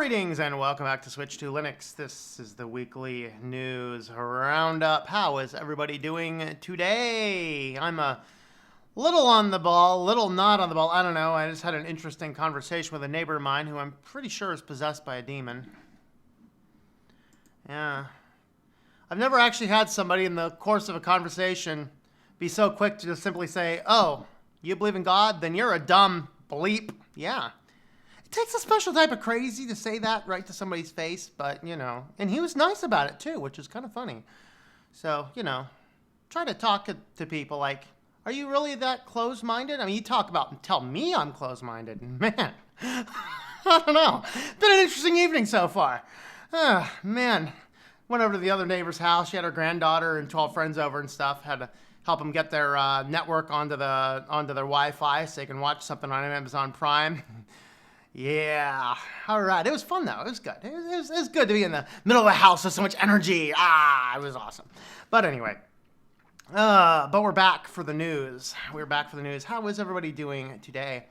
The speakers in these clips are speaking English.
Greetings and welcome back to Switch to Linux. This is the weekly news roundup. How is everybody doing today? I'm a little on the ball, little not on the ball. I don't know. I just had an interesting conversation with a neighbor of mine who I'm pretty sure is possessed by a demon. Yeah. I've never actually had somebody in the course of a conversation be so quick to just simply say, "Oh, you believe in God? Then you're a dumb bleep." Yeah. It takes a special type of crazy to say that right to somebody's face, but, you know, and he was nice about it too, which is kind of funny. So, you know, try to talk to people like, are you really that closed-minded? I mean, you talk about and tell me I'm closed-minded. Man, I don't know. Been an interesting evening so far. Man. Went over to the other neighbor's house. She had her granddaughter and 12 friends over and stuff. Had to help them get their network onto their Wi-Fi so they can watch something on Amazon Prime. Yeah. All right. It was fun, though. It was good. It was good to be in the middle of the house with so much energy. It was awesome. But anyway, but we're back for the news. We're back for the news. How is everybody doing today?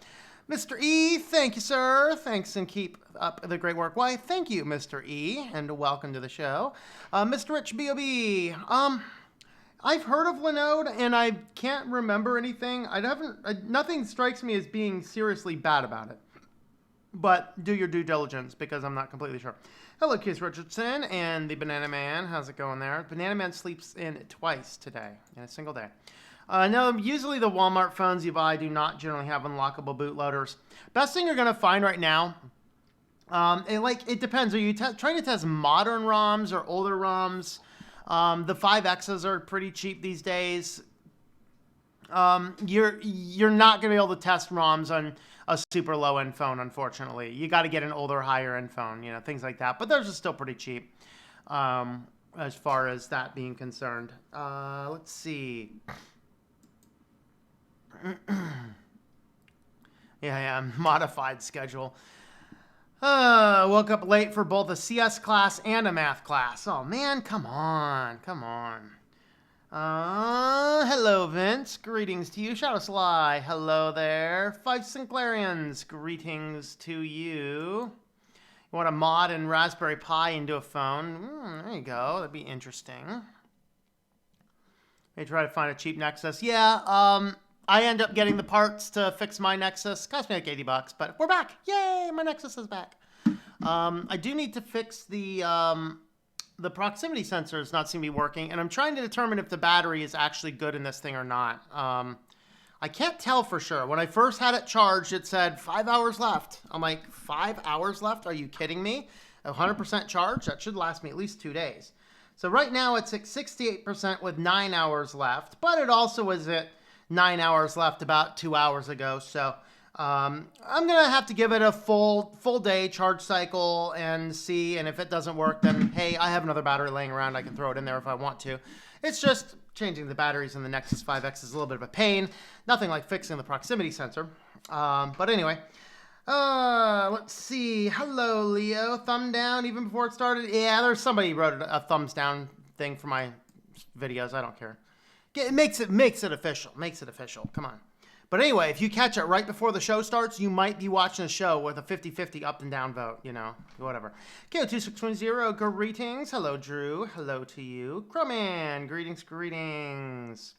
Mr. E, thank you, sir. Thanks and keep up the great work. Why, thank you, Mr. E, and welcome to the show. Mr. Rich B.O.B., I've heard of Linode, and I can't remember anything. Nothing strikes me as being seriously bad about it. But do your due diligence, because I'm not completely sure. Hello, Keith Richardson and the Banana Man. How's it going there? Banana Man sleeps in twice today, in a single day. No, usually the Walmart phones you buy do not generally have unlockable bootloaders. Best thing you're going to find right now, it depends. Are you trying to test modern ROMs or older ROMs? The 5Xs are pretty cheap these days. You're not going to be able to test ROMs on a super low-end phone, unfortunately. You got to get an older, higher-end phone, you know, things like that. But those are still pretty cheap as far as that being concerned. Let's see. Yeah, modified schedule. Woke up late for both a CS class and a math class. Oh, man, come on. Hello, Vince. Greetings to you. Shadow Sly. Hello there. Five Sinclairians. Greetings to you. You want to mod and Raspberry Pi into a phone? There you go. That'd be interesting. Maybe try to find a cheap Nexus. Yeah, I end up getting the parts to fix my Nexus. Cost me like $80, but we're back. Yay, my Nexus is back. I do need to fix the proximity sensor is not seem to be working, and I'm trying to determine if the battery is actually good in this thing or not. I can't tell for sure. When I first had it charged, it said 5 hours left. I'm like, 5 hours left? Are you kidding me? 100% charge? That should last me at least 2 days. So right now it's at 68% with 9 hours left, but it also was at 9 hours left about 2 hours ago. So I'm going to have to give it a full day charge cycle and see. And if it doesn't work, then, hey, I have another battery laying around. I can throw it in there if I want to. It's just changing the batteries in the Nexus 5X is a little bit of a pain. Nothing like fixing the proximity sensor. But anyway, let's see. Hello, Leo. Thumb down even before it started. Yeah, there's somebody wrote a thumbs down thing for my videos. I don't care. It makes it official. Makes it official. Come on. But anyway, if you catch it right before the show starts, you might be watching a show with a 50-50 up and down vote, you know, whatever. KO2620, greetings. Hello, Drew. Hello to you. Crowman, greetings.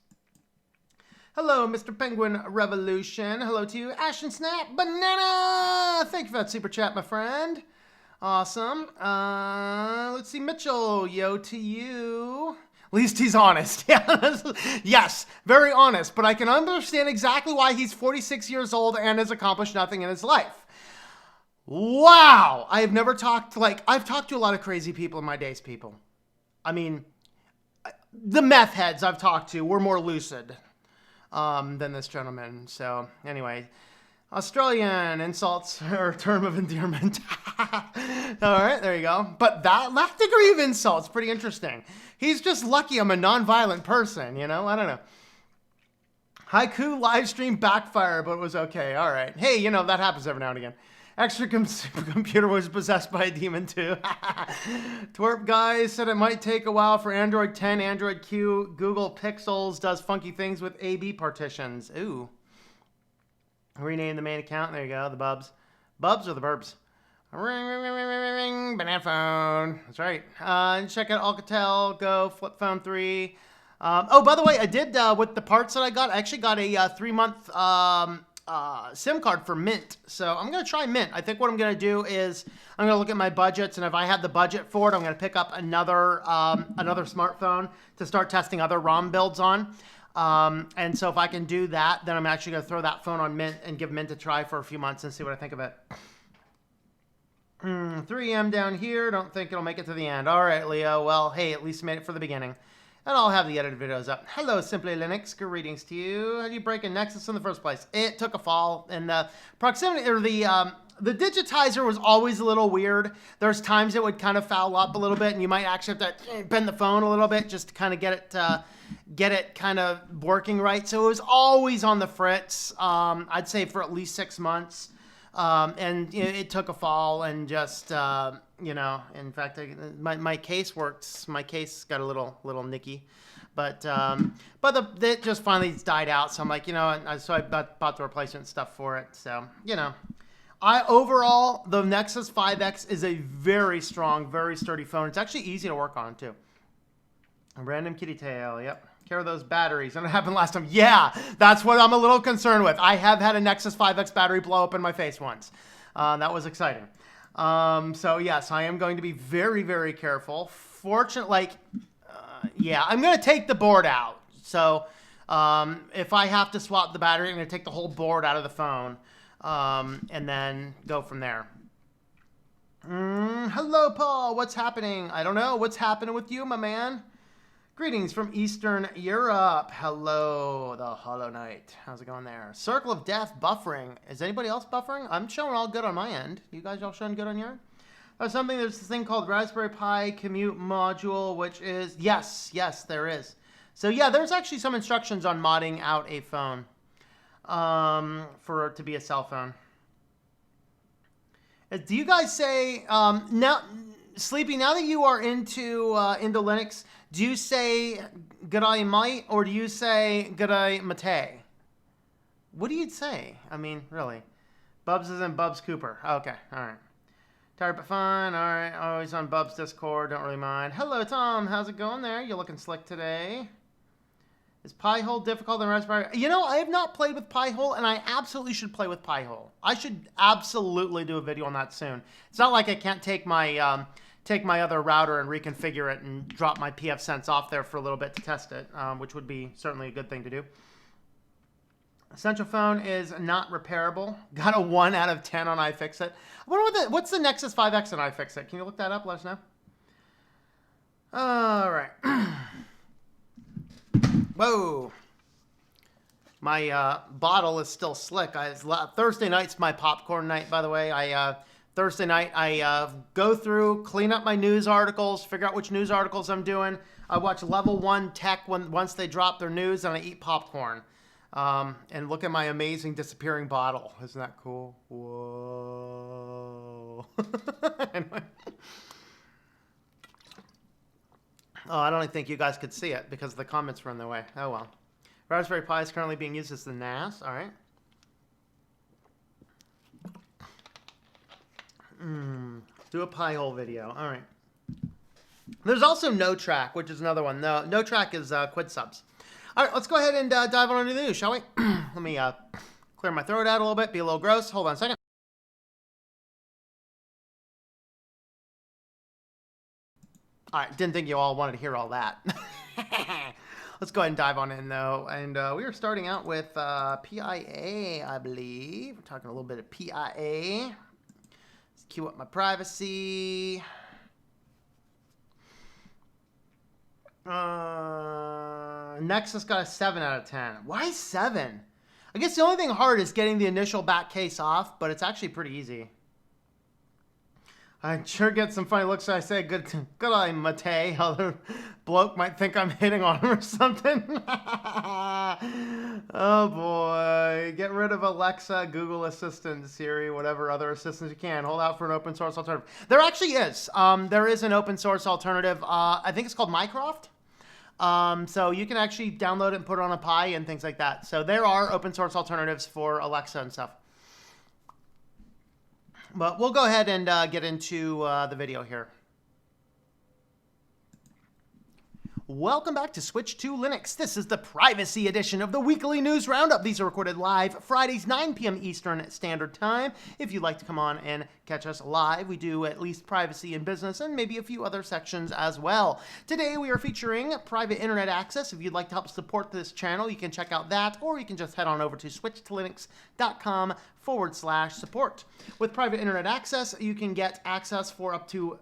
Hello, Mr. Penguin Revolution. Hello to you. Ashton Snap Banana. Thank you for that super chat, my friend. Awesome. Let's see, Mitchell. Yo to you. At least he's honest. Yes, very honest. But I can understand exactly why he's 46 years old and has accomplished nothing in his life. Wow. I've talked to a lot of crazy people in my days, people. I mean, the meth heads I've talked to were more lucid than this gentleman. So anyway, Australian insults or term of endearment. All right, there you go. But that degree of insult's pretty interesting. He's just lucky I'm a non-violent person, you know? I don't know. Haiku live stream backfire, but it was okay. All right. Hey, you know, that happens every now and again. Extra computer was possessed by a demon too. Twerp guy said it might take a while for Android 10, Android Q. Google Pixels does funky things with AB partitions. Ooh. Rename the main account. There you go. The Bubs. Bubs or the Burbs? Ring, ring, ring, ring, ring, ring, banana phone. That's right. And check out Alcatel Go Flip Phone 3. Oh, by the way, I did, with the parts that I got, I actually got a 3-month SIM card for Mint. So I'm going to try Mint. I think what I'm going to do is I'm going to look at my budgets, and if I have the budget for it, I'm going to pick up another smartphone to start testing other ROM builds on. And so if I can do that, then I'm actually going to throw that phone on Mint and give Mint a try for a few months and see what I think of it. 3M down here. Don't think it'll make it to the end. All right, Leo. Well, hey, at least made it for the beginning. And I'll have the edited videos up. Hello, Simply Linux. Greetings to you. How do you break a Nexus in the first place? It took a fall, and the proximity, or the digitizer was always a little weird. There's times it would kind of foul up a little bit, and you might actually have to bend the phone a little bit just to kind of get it kind of working right. So it was always on the fritz. I'd say for at least 6 months. And it took a fall, and just in fact, my case worked. My case got a little nicky, but it just finally died out. So I'm like, so I bought the replacement stuff for it. So overall, the Nexus 5X is a very strong, very sturdy phone. It's actually easy to work on too. A random kitty tail. Yep. Care of those batteries. And it happened last time. Yeah, that's what I'm a little concerned with. I have had a Nexus 5X battery blow up in my face once. That was exciting. So yes, I am going to be very, very careful. Fortunately, I'm going to take the board out. So if I have to swap the battery, I'm going to take the whole board out of the phone and then go from there. Hello, Paul. What's happening? I don't know. What's happening with you, my man? Greetings from Eastern Europe. Hello, the Hollow Knight. How's it going there? Circle of Death buffering. Is anybody else buffering? I'm showing all good on my end. You guys all showing good on your end? There's this thing called Raspberry Pi Commute Module, which is, yes, there is. So yeah, there's actually some instructions on modding out a phone for it to be a cell phone. Do you guys say, now, Sleepy, now that you are into Linux, do you say G'day Mate, or do you say G'day Mate? What do you say? I mean, really. Bubs is in Bubs Cooper. Okay, all right. Tired but fun. All right, always on Bubs Discord. Don't really mind. Hello, Tom. How's it going there? You're looking slick today. Is Pi-hole difficult than Raspberry? I have not played with Pi-hole, and I absolutely should play with Pi-hole. I should absolutely do a video on that soon. It's not like I can't take my other router and reconfigure it and drop my pfSense off there for a little bit to test it, which would be certainly a good thing to do. Essential phone is not repairable. Got a 1 out of 10 on iFixit. I wonder what's the Nexus 5X on iFixit? Can you look that up? Let us know. All right. Whoa. My bottle is still slick. Thursday night's my popcorn night, by the way. Thursday night, I go through, clean up my news articles, figure out which news articles I'm doing. I watch Level 1 Tech once they drop their news, and I eat popcorn. And look at my amazing disappearing bottle. Isn't that cool? Whoa. Anyway. Oh, I don't think you guys could see it because the comments were in the way. Oh, well. Raspberry Pi is currently being used as the NAS. All right. Do a Pi-hole video. All right. There's also No Track, which is another one. No Track is Quid Subs. All right, let's go ahead and dive on into the news, shall we? Let me clear my throat out a little bit, be a little gross. Hold on a second. All right, didn't think you all wanted to hear all that. Let's go ahead and dive on in, though. And we are starting out with PIA, I believe. We're talking a little bit of PIA. Let's queue up my privacy. Nexus got a 7 out of 10. Why 7? I guess the only thing hard is getting the initial back case off, but it's actually pretty easy. I sure get some funny looks when I say good eye, Mate. Other bloke might think I'm hitting on him or something. Oh boy. Get rid of Alexa, Google Assistant, Siri, whatever other assistants you can. Hold out for an open source alternative. There actually is. There is an open source alternative. I think it's called Mycroft. So you can actually download it and put it on a Pi and things like that. So there are open source alternatives for Alexa and stuff. But we'll go ahead and get into the video here. Welcome back to Switch to Linux. This is the privacy edition of the weekly news roundup. These are recorded live Fridays, 9 p.m. Eastern Standard Time. If you'd like to come on and catch us live, we do at least privacy and business and maybe a few other sections as well. Today we are featuring private internet access. If you'd like to help support this channel, you can check out that, or you can just head on over to switchedtolinux.com/support. With private internet access, you can get access for up to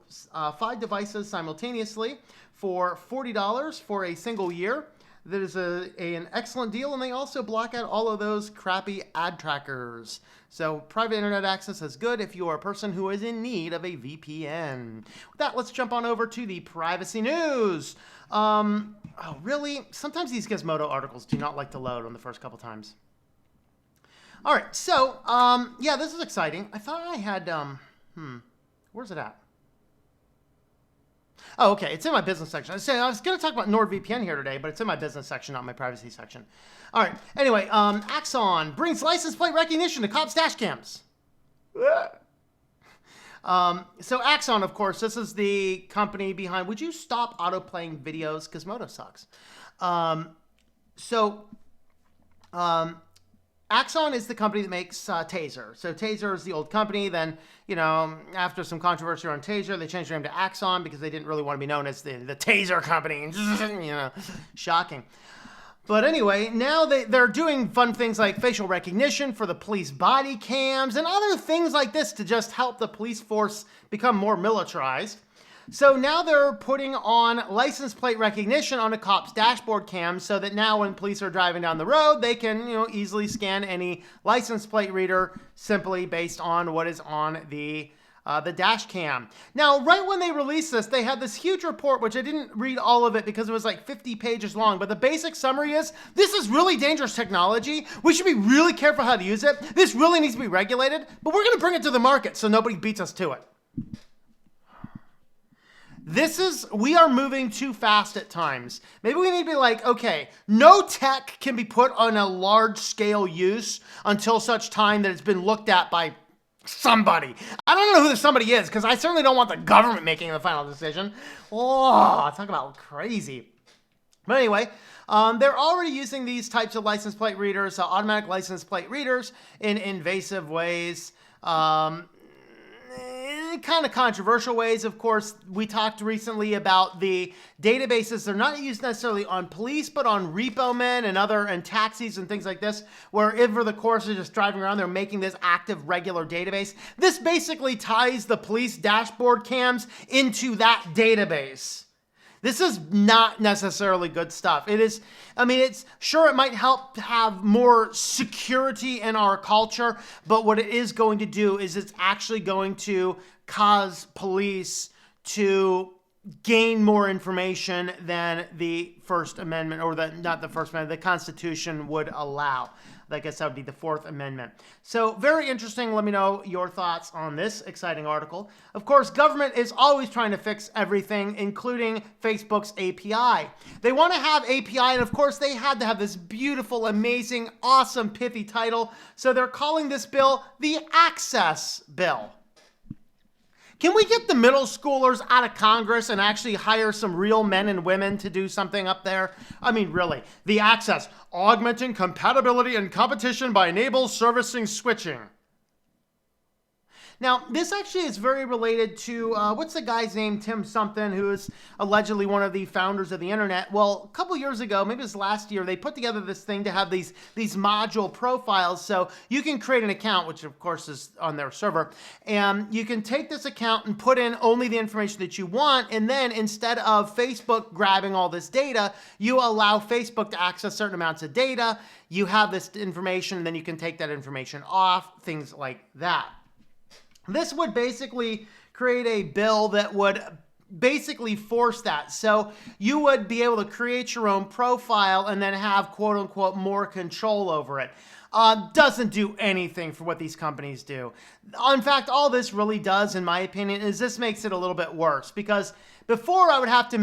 5 devices simultaneously for $40 for a single year. That is an excellent deal, and they also block out all of those crappy ad trackers. So private internet access is good if you are a person who is in need of a VPN. With that, let's jump on over to the privacy news. Oh, really? Sometimes these Gizmodo articles do not like to load on the first couple times. All right, so yeah, this is exciting. I thought I had, where's it at? Oh, okay, it's in my business section. I was going to talk about NordVPN here today, but it's in my business section, not my privacy section. All right, anyway, Axon brings license plate recognition to cops' dash cams. So Axon, of course, this is the company behind, would you stop auto-playing videos? Gizmodo sucks. Axon is the company that makes Taser. So Taser is the old company. Then, you know, after some controversy around Taser, they changed their name to Axon because they didn't really want to be known as the Taser company. You know, shocking. But anyway, now they're doing fun things like facial recognition for the police body cams and other things like this to just help the police force become more militarized. So now they're putting on license plate recognition on a cop's dashboard cam so that now when police are driving down the road, they can, you know, easily scan any license plate reader simply based on what is on the dash cam. Now, right when they released this, they had this huge report, which I didn't read all of it because it was like 50 pages long, but the basic summary is, this is really dangerous technology. We should be really careful how to use it. This really needs to be regulated, but we're going to bring it to the market so nobody beats us to it. We are moving too fast at times. Maybe we need to be like, okay, no tech can be put on a large scale use until such time that it's been looked at by somebody. I don't know who the somebody is, because I certainly don't want the government making the final decision. Oh, talk about crazy. But anyway, they're already using these types of license plate readers, automatic license plate readers, in invasive ways. Kind of controversial ways. Of course, we talked recently about the databases. They're not used necessarily on police, but on repo men and taxis and things like this, where over the course of just driving around, they're making this active, regular database. This basically ties the police dashboard cams into that database. This is not necessarily good stuff. It is, I mean, it's sure it might help have more security in our culture, but what it is going to do is it's actually going to cause police to gain more information than the First Amendment, or not the First Amendment, the Constitution would allow. I guess that would be the Fourth Amendment. So very interesting. Let me know your thoughts on this exciting article. Of course, government is always trying to fix everything, including Facebook's API. They want to have API, and of course, they had to have this beautiful, amazing, awesome, pithy title. So they're calling this bill the Access Bill. Can we get the middle schoolers out of Congress and actually hire some real men and women to do something up there? I mean, really. The Access, augmenting compatibility and competition by enable servicing switching. Now, this actually is very related to, what's the guy's name, Tim something, who is allegedly one of the founders of the internet. Well, a couple years ago, maybe it was last year, they put together this thing to have these module profiles. So you can create an account, which of course is on their server, and you can take this account and put in only the information that you want. And then instead of Facebook grabbing all this data, you allow Facebook to access certain amounts of data. You have this information, and then you can take that information off, things like that. This would basically create a bill that would basically force that. So you would be able to create your own profile and then have quote unquote more control over it. Doesn't do anything for what these companies do. In fact, all this really does, in my opinion, is this makes it a little bit worse, because before I would have to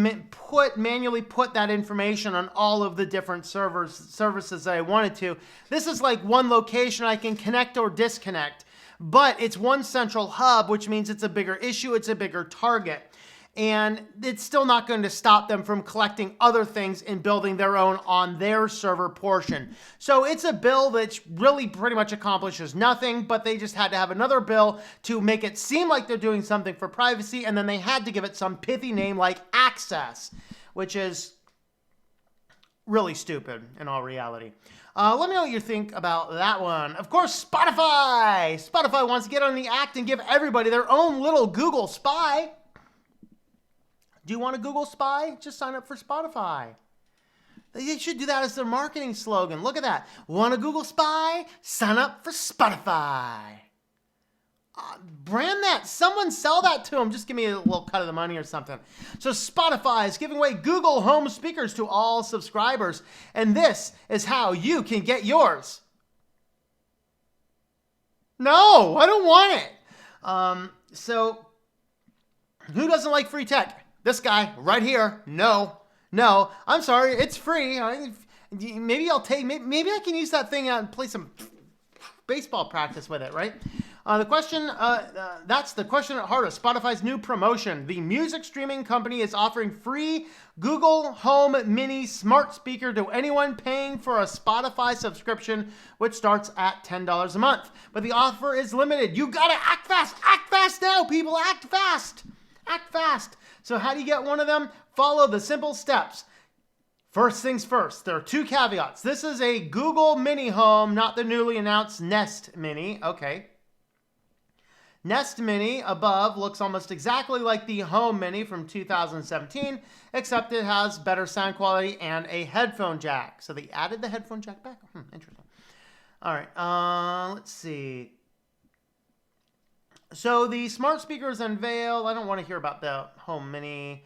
manually put that information on all of the different services that I wanted to. This is like one location I can connect or disconnect. but it's one central hub, which means it's a bigger issue, it's a bigger target. And it's still not going to stop them from collecting other things and building their own on their server portion. So it's a bill that really pretty much accomplishes nothing, but they just had to have another bill to make it seem like they're doing something for privacy, and then they had to give it some pithy name like access, which is really stupid in all reality. Let me know what you think about that one. Of course, Spotify! Spotify wants to get on the act and give everybody their own little Google Spy. Do you want a Google Spy? Just sign up for Spotify. They should do that as their marketing slogan. Look at that. Want a Google Spy? Sign up for Spotify. Brand that. Someone sell that to them. Just give me a little cut of the money or something. So Spotify is giving away Google Home speakers to all subscribers. And this is how you can get yours. No, I don't want it. So who doesn't like free tech? This guy right here. No, I'm sorry. It's free. Maybe I'll take, maybe I can use that thing out and play some baseball practice with it, right? That's the question at heart of Spotify's new promotion. The music streaming company is offering free Google Home Mini smart speaker to anyone paying for a Spotify subscription, which starts at $10 a month. But the offer is limited. You gotta act fast. Act fast now, people. Act fast. Act fast. So how do you get one of them? Follow the simple steps. First things first, there are two caveats. This is a Google Mini Home, not the newly announced Nest Mini. Okay. Nest Mini above looks almost exactly like the Home Mini from 2017, except it has better sound quality and a headphone jack. So they added the headphone jack back? Interesting. All right, let's see. So the smart speakers unveiled. I don't want to hear about the Home Mini,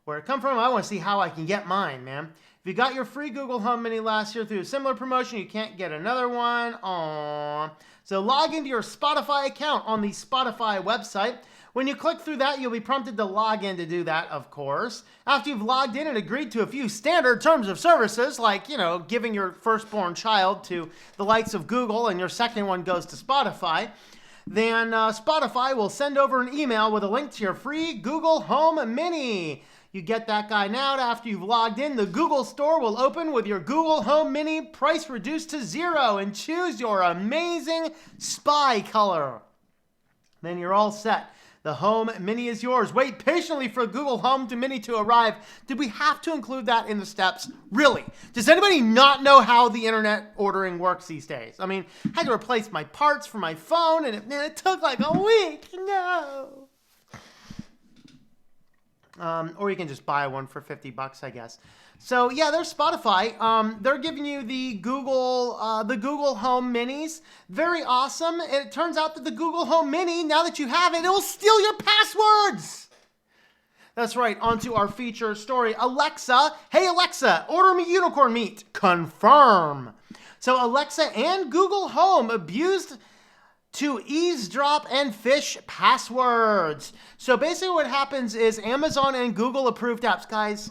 where it come from. I want to see how I can get mine, man. If you got your free Google Home Mini last year through a similar promotion, you can't get another one. Aww. So log into your Spotify account on the Spotify website. When you click through that, you'll be prompted to log in to do that, of course. After you've logged in and agreed to a few standard terms of services, like, giving your firstborn child to the likes of Google and your second one goes to Spotify, then Spotify will send over an email with a link to your free Google Home Mini. You get that guy now. After you've logged in, the Google Store will open with your Google Home Mini price reduced to $0 and choose your amazing spy color. Then you're all set. The Home Mini is yours. Wait patiently for Google Home Mini to arrive. Did we have to include that in the steps? Really? Does anybody not know how the internet ordering works these days? I mean, I had to replace my parts for my phone, and it took like a week. No. Or you can just buy one for $50, I guess. So yeah, there's Spotify. They're giving you the Google Home Minis. Very awesome. And it turns out that the Google Home Mini, now that you have it, it will steal your passwords. That's right. Onto our feature story. Alexa, hey Alexa, order me unicorn meat. Confirm. So Alexa and Google Home abused to eavesdrop and phish passwords. So basically what happens is Amazon and Google approved apps. Guys,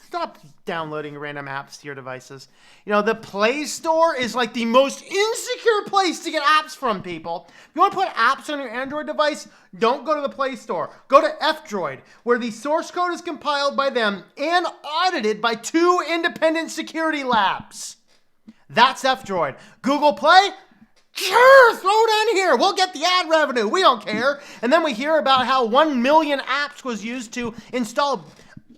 stop downloading random apps to your devices. The Play Store is like the most insecure place to get apps from, people. If you want to put apps on your Android device, don't go to the Play Store. Go to F-Droid, where the source code is compiled by them and audited by 2 independent security labs. That's F-Droid. Google Play? Sure, throw it on here. We'll get the ad revenue. We don't care. And then we hear about how 1 million apps was used to install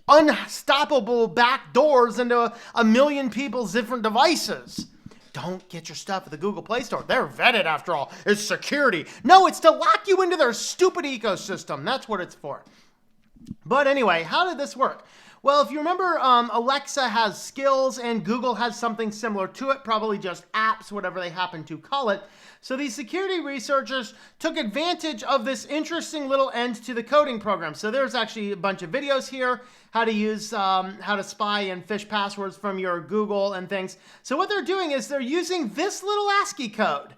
unstoppable backdoors into a million people's different devices. Don't get your stuff at the Google Play Store. They're vetted, after all. It's security. No, it's to lock you into their stupid ecosystem. That's what it's for. But anyway, how did this work? Well, if you remember, Alexa has skills and Google has something similar to it, probably just apps, whatever they happen to call it. So these security researchers took advantage of this interesting little end to the coding program. So there's actually a bunch of videos here, how to use, how to spy and phish passwords from your Google and things. So what they're doing is they're using this little ASCII code.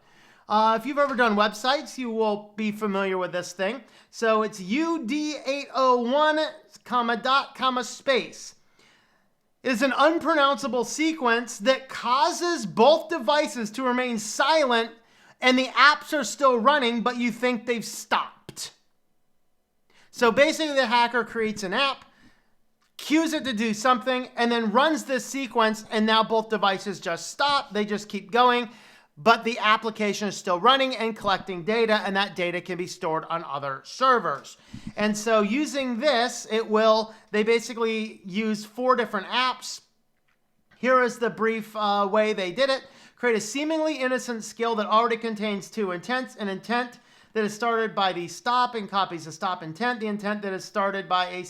If you've ever done websites, you will be familiar with this thing. So it's UD801, dot, space. It is an unpronounceable sequence that causes both devices to remain silent and the apps are still running, but you think they've stopped. So basically the hacker creates an app, cues it to do something, and then runs this sequence, and now both devices just stop. They just keep going, but the application is still running and collecting data, and that data can be stored on other servers. And so using this, they basically use 4 different apps. Here is the brief way they did it. Create a seemingly innocent skill that already contains 2 intents, an intent that is started by the stop and copies the stop intent, the intent that is started by a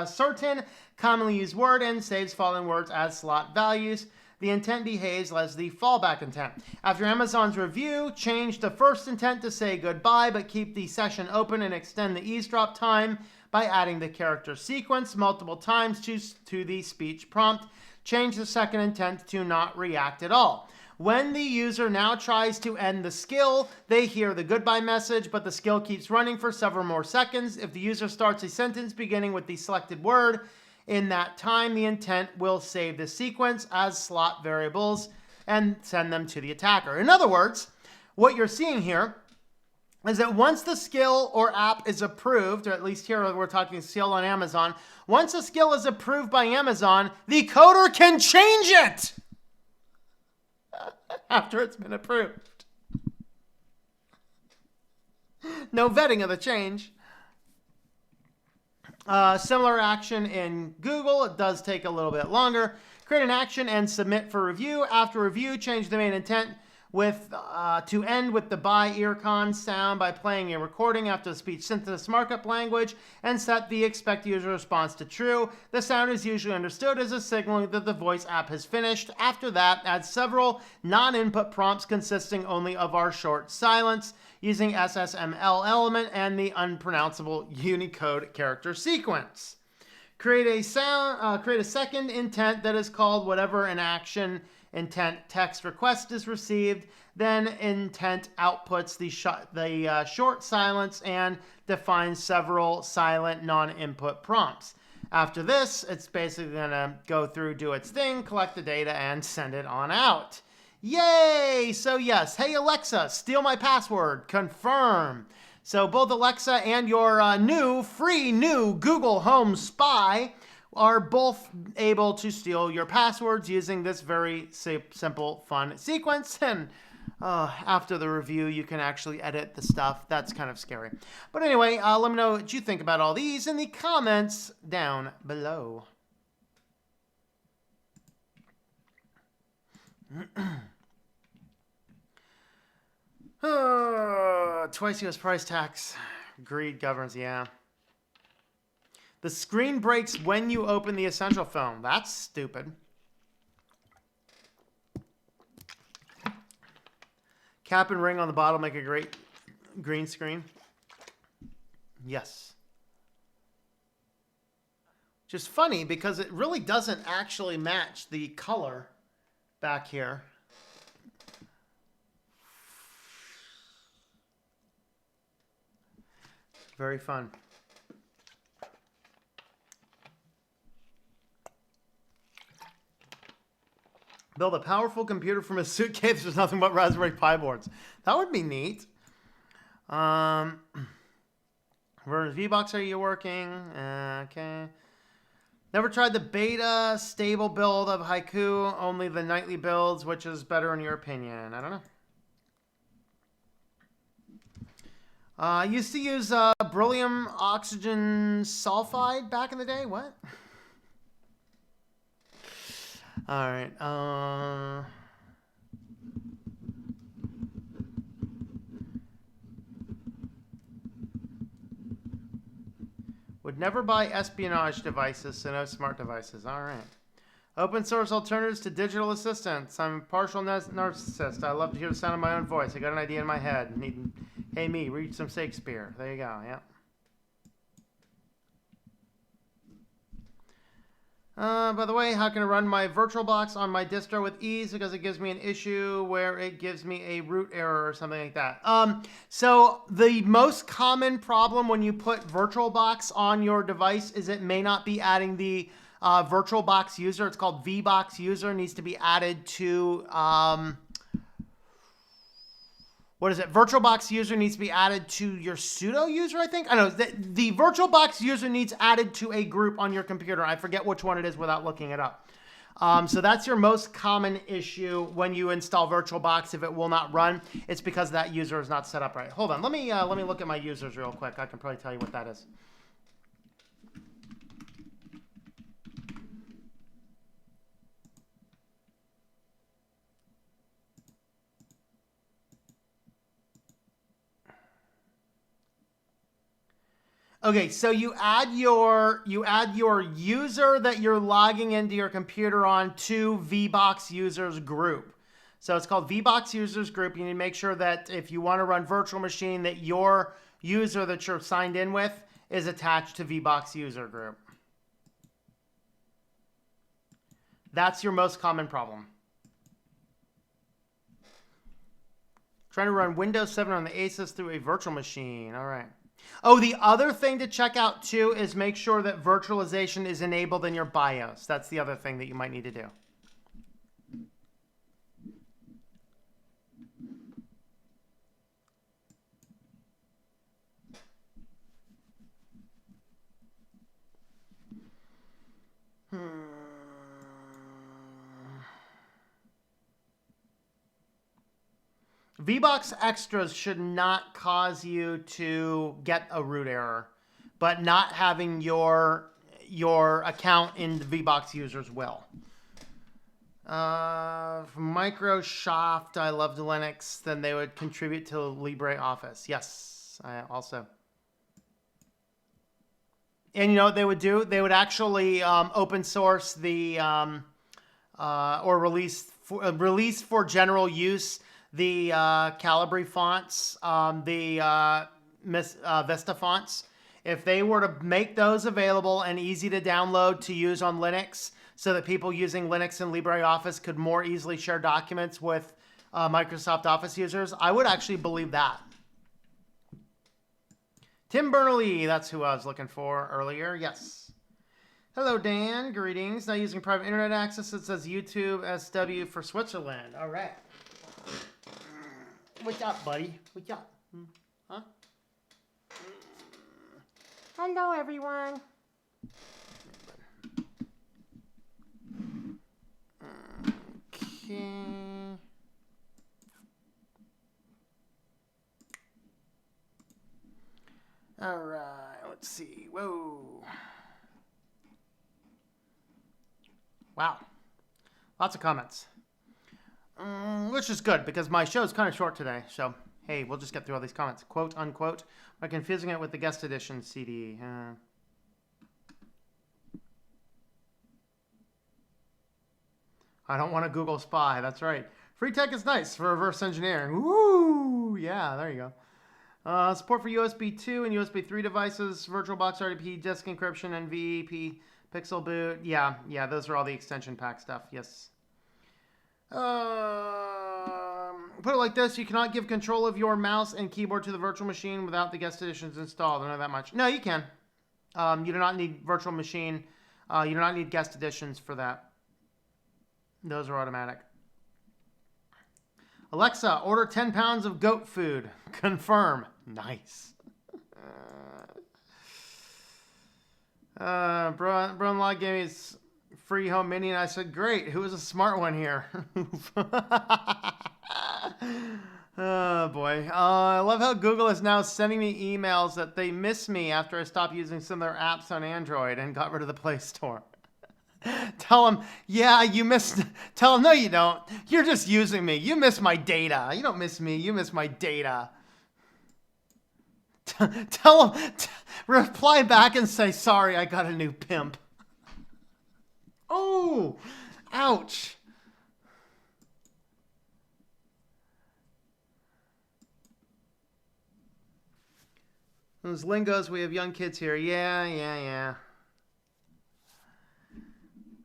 certain commonly used word and saves following words as slot values. The intent behaves as the fallback intent. After Amazon's review, change the first intent to say goodbye, but keep the session open and extend the eavesdrop time by adding the character sequence multiple times to the speech prompt. Change the second intent to not react at all. When the user now tries to end the skill, they hear the goodbye message, but the skill keeps running for several more seconds. If the user starts a sentence beginning with the selected word, in that time, the intent will save the sequence as slot variables and send them to the attacker. In other words, what you're seeing here is that once the skill or app is approved, or at least here we're talking skill on Amazon, once a skill is approved by Amazon, the coder can change it after it's been approved. No vetting of the change. Similar action in Google. It does take a little bit longer. Create an action and submit for review. After review, change the main intent to end with the by earcon sound by playing a recording after the speech synthesis markup language and set the expect user response to true. The sound is usually understood as a signal that the voice app has finished. After that, add several non-input prompts consisting only of our short silence using SSML element and the unpronounceable Unicode character sequence. Create a second intent that is called whatever an action intent text request is received. Then intent outputs the short silence and defines several silent non-input prompts. After this, it's basically going to go through, do its thing, collect the data, and send it on out. Yay! So yes, hey Alexa, steal my password, confirm. So both Alexa and your free new Google Home Spy are both able to steal your passwords using this very simple, fun sequence. And after the review, you can actually edit the stuff. That's kind of scary. But anyway, let me know what you think about all these in the comments down below. Twice U.S. price tax. Greed governs, yeah. The screen breaks when you open the Essential phone. That's stupid. Cap and ring on the bottle make a great green screen. Yes. Which is funny because it really doesn't actually match the color back here. Very fun. Build a powerful computer from a suitcase. There's nothing but Raspberry Pi boards. That would be neat. Version's VBox, are you working? Okay. Never tried the beta stable build of Haiku, only the nightly builds. Which is better in your opinion? I don't know. I used to use beryllium oxygen sulfide back in the day. What? All right. Would never buy espionage devices, so no smart devices. All right. Open source alternatives to digital assistants. I'm a partial narcissist. I love to hear the sound of my own voice. I got an idea in my head. Hey, me, read some Shakespeare. There you go. Yeah. By the way, how can I run my VirtualBox on my distro with ease? Because it gives me an issue where it gives me a root error or something like that. So the most common problem when you put VirtualBox on your device is it may not be adding the VirtualBox user. It's called VBox user. It needs to be added to what is it? VirtualBox user needs to be added to your sudo user, I think. I know the VirtualBox user needs added to a group on your computer. I forget which one it is without looking it up. So that's your most common issue when you install VirtualBox. If it will not run, it's because that user is not set up right. Hold on, let me look at my users real quick. I can probably tell you what that is. Okay, so you add your user that you're logging into your computer on to VBox users group. So it's called VBox users group. You need to make sure that if you want to run virtual machine, that your user that you're signed in with is attached to VBox user group. That's your most common problem. Trying to run Windows 7 on the Asus through a virtual machine. All right. Oh, the other thing to check out too is make sure that virtualization is enabled in your BIOS. That's the other thing that you might need to do. VBox extras should not cause you to get a root error, but not having your account in the VBox users will. Microsoft, I love Linux, then they would contribute to LibreOffice. Yes, I also. And you know what they would do? They would actually open source the or release for general use the Calibri fonts, the Vista fonts. If they were to make those available and easy to download to use on Linux so that people using Linux and LibreOffice could more easily share documents with Microsoft Office users, I would actually believe that. Tim Bernally, that's who I was looking for earlier. Yes. Hello, Dan. Greetings. Not using private internet access. It says YouTube SW for Switzerland. All right. What's up, buddy? What's up? Huh? Hello, everyone. Okay. All right. Let's see. Whoa. Wow. Lots of comments. Which is good because my show is kind of short today. So, hey, we'll just get through all these comments. Quote, unquote. By confusing it with the guest edition CD. I don't want a Google Spy. That's right. Free tech is nice for reverse engineering. Woo! Yeah, there you go. Support for USB 2 and USB 3 devices. VirtualBox RDP, disk encryption, and VEP pixel boot. Yeah, those are all the extension pack stuff. Yes. Put it like this, you cannot give control of your mouse and keyboard to the virtual machine without the guest editions installed. I don't know that much. No, you can. You do not need virtual machine. You do not need guest editions for that. Those are automatic. Alexa, order 10 pounds of goat food. Confirm. Nice. Brunlog gave me his free home mini, and I said, great, who is a smart one here? Oh, boy. I love how Google is now sending me emails that they miss me after I stopped using some of their apps on Android and got rid of the Play Store. Tell them, yeah, you missed. Tell them, no, you don't. You're just using me. You miss my data. You don't miss me. You miss my data. Tell them, reply back and say, sorry, I got a new pimp. Oh, ouch. Those lingos, we have young kids here. Yeah.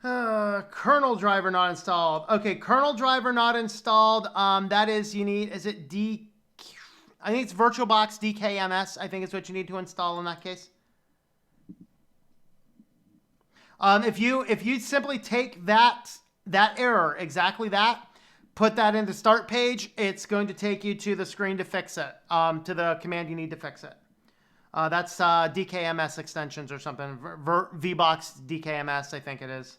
Kernel driver not installed. Okay, kernel driver not installed. That is, you need, is it I think it's VirtualBox DKMS, I think is what you need to install in that case. If you simply take that error, exactly that, put that into start page, it's going to take you to the screen to fix it, to the command you need to fix it. That's DKMS extensions or something. VBox DKMS, I think it is.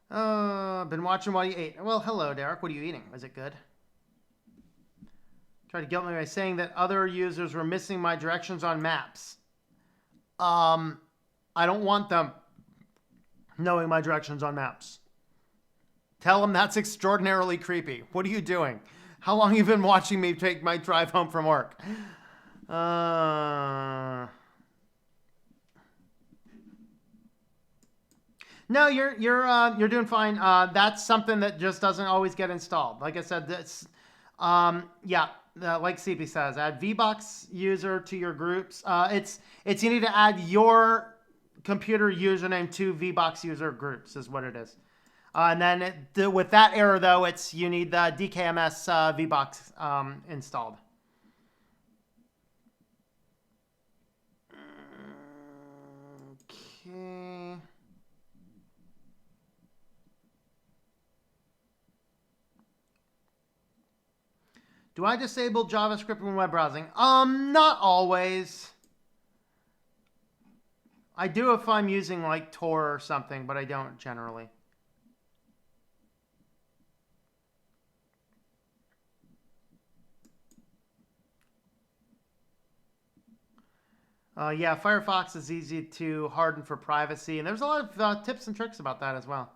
Been watching while you ate. Well, hello, Derek. What are you eating? Is it good? Tried to guilt me by saying that other users were missing my directions on maps. I don't want them knowing my directions on maps. Tell them that's extraordinarily creepy. What are you doing? How long have you been watching me take my drive home from work? No, you're doing fine. That's something that just doesn't always get installed. Like I said, that's yeah. Like CP says, add VBox user to your groups. It's you need to add your computer username to VBox user groups is what it is. And then with that error though, you need the DKMS VBox installed. Okay. Do I disable JavaScript when web browsing? Not always. I do if I'm using like Tor or something, but I don't generally. Yeah, Firefox is easy to harden for privacy, and there's a lot of tips and tricks about that as well.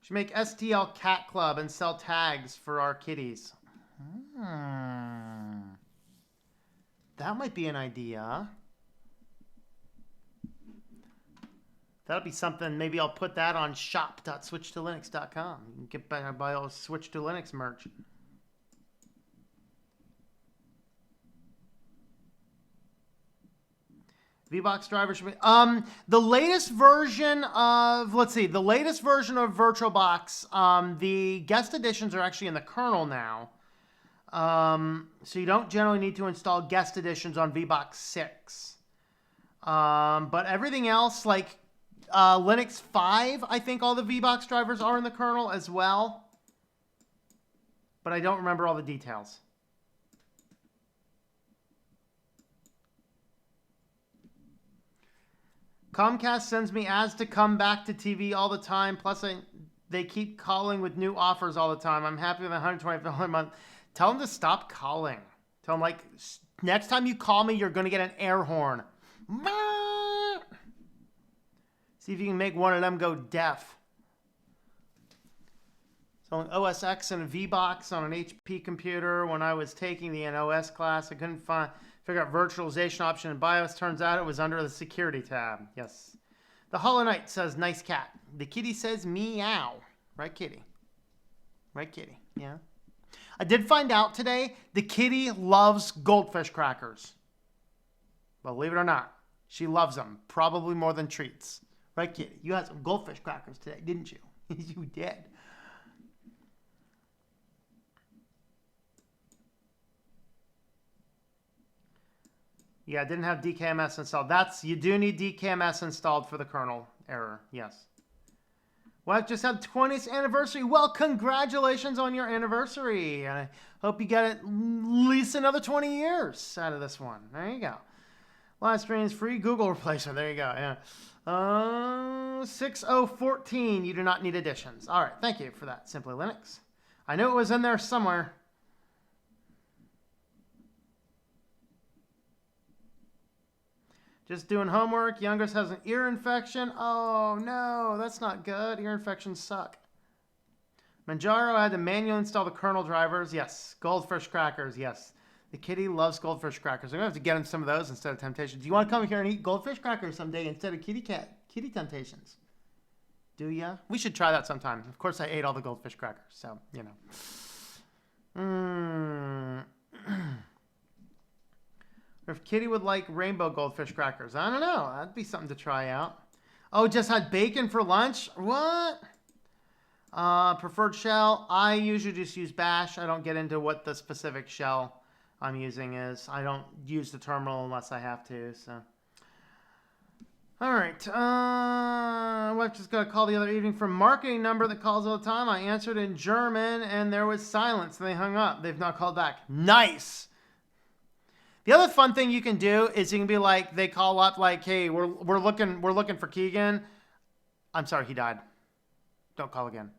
Should make STL Cat Club and sell tags for our kitties. That might be an idea. That'll be something. Maybe I'll put that on shop.switchtolinux.com. You can get buy all Switch to Linux merch. VBox driver should be the latest version of the latest version of VirtualBox. The guest editions are actually in the kernel now, so you don't generally need to install guest editions on VBox 6. But everything else, like Linux 5, I think all the VBox drivers are in the kernel as well, but I don't remember all the details. Comcast sends me ads to come back to TV all the time. Plus, they keep calling with new offers all the time. I'm happy with $125 a month. Tell them to stop calling. Tell them, like, next time you call me, you're going to get an air horn. See if you can make one of them go deaf. Selling OS X and a VBox on an HP computer. When I was taking the NOS class, I couldn't figure out virtualization option in BIOS. Turns out it was under the security tab. Yes. The Hollow Knight says, nice cat. The kitty says, meow. Right, kitty? Right, kitty? Yeah. I did find out today the kitty loves goldfish crackers. Believe it or not, she loves them. Probably more than treats. Right, kitty? You had some goldfish crackers today, didn't you? You did. Yeah, I didn't have DKMS installed. You do need DKMS installed for the kernel error. Yes. Well, I just had 20th anniversary. Well, congratulations on your anniversary. I hope you get at least another 20 years out of this one. There you go. Live stream is free Google replacement. There you go. Yeah. 6014. You do not need additions. All right. Thank you for that, Simply Linux. I knew it was in there somewhere. Just doing homework. Youngest has an ear infection. Oh, no. That's not good. Ear infections suck. Manjaro had to manually install the kernel drivers. Yes. Goldfish crackers. Yes. The kitty loves goldfish crackers. I'm going to have to get him some of those instead of Temptations. Do you want to come here and eat goldfish crackers someday instead of kitty Temptations? Do ya? We should try that sometime. Of course, I ate all the goldfish crackers. So, you know. Or if Kitty would like rainbow goldfish crackers. I don't know. That'd be something to try out. Oh, just had bacon for lunch? What? Preferred shell. I usually just use bash. I don't get into what the specific shell I'm using is. I don't use the terminal unless I have to. So All right. Wife just got a call the other evening from marketing number that calls all the time. I answered in German, and there was silence. And they hung up. They've not called back. Nice. The other fun thing you can do is you can be like, they call up like, hey, we're looking for Keegan. I'm sorry, he died. Don't call again.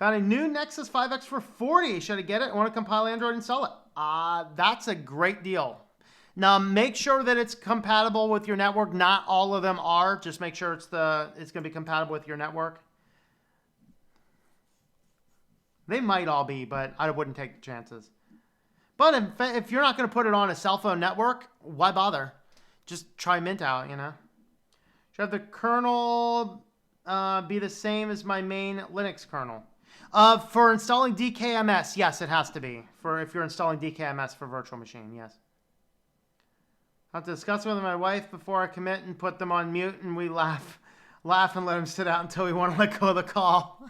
Found a new Nexus 5X for $40. Should I get it? I want to compile Android and sell it. That's a great deal. Now make sure that it's compatible with your network. Not all of them are. Just make sure it's going to be compatible with your network. They might all be, but I wouldn't take the chances. But if you're not going to put it on a cell phone network, why bother? Just try Mint out, you know. Should have the kernel be the same as my main Linux kernel? For installing DKMS, yes, it has to be. If you're installing DKMS for virtual machine, yes. I have to discuss it with my wife before I commit and put them on mute, and we laugh and let them sit out until we want to let go of the call.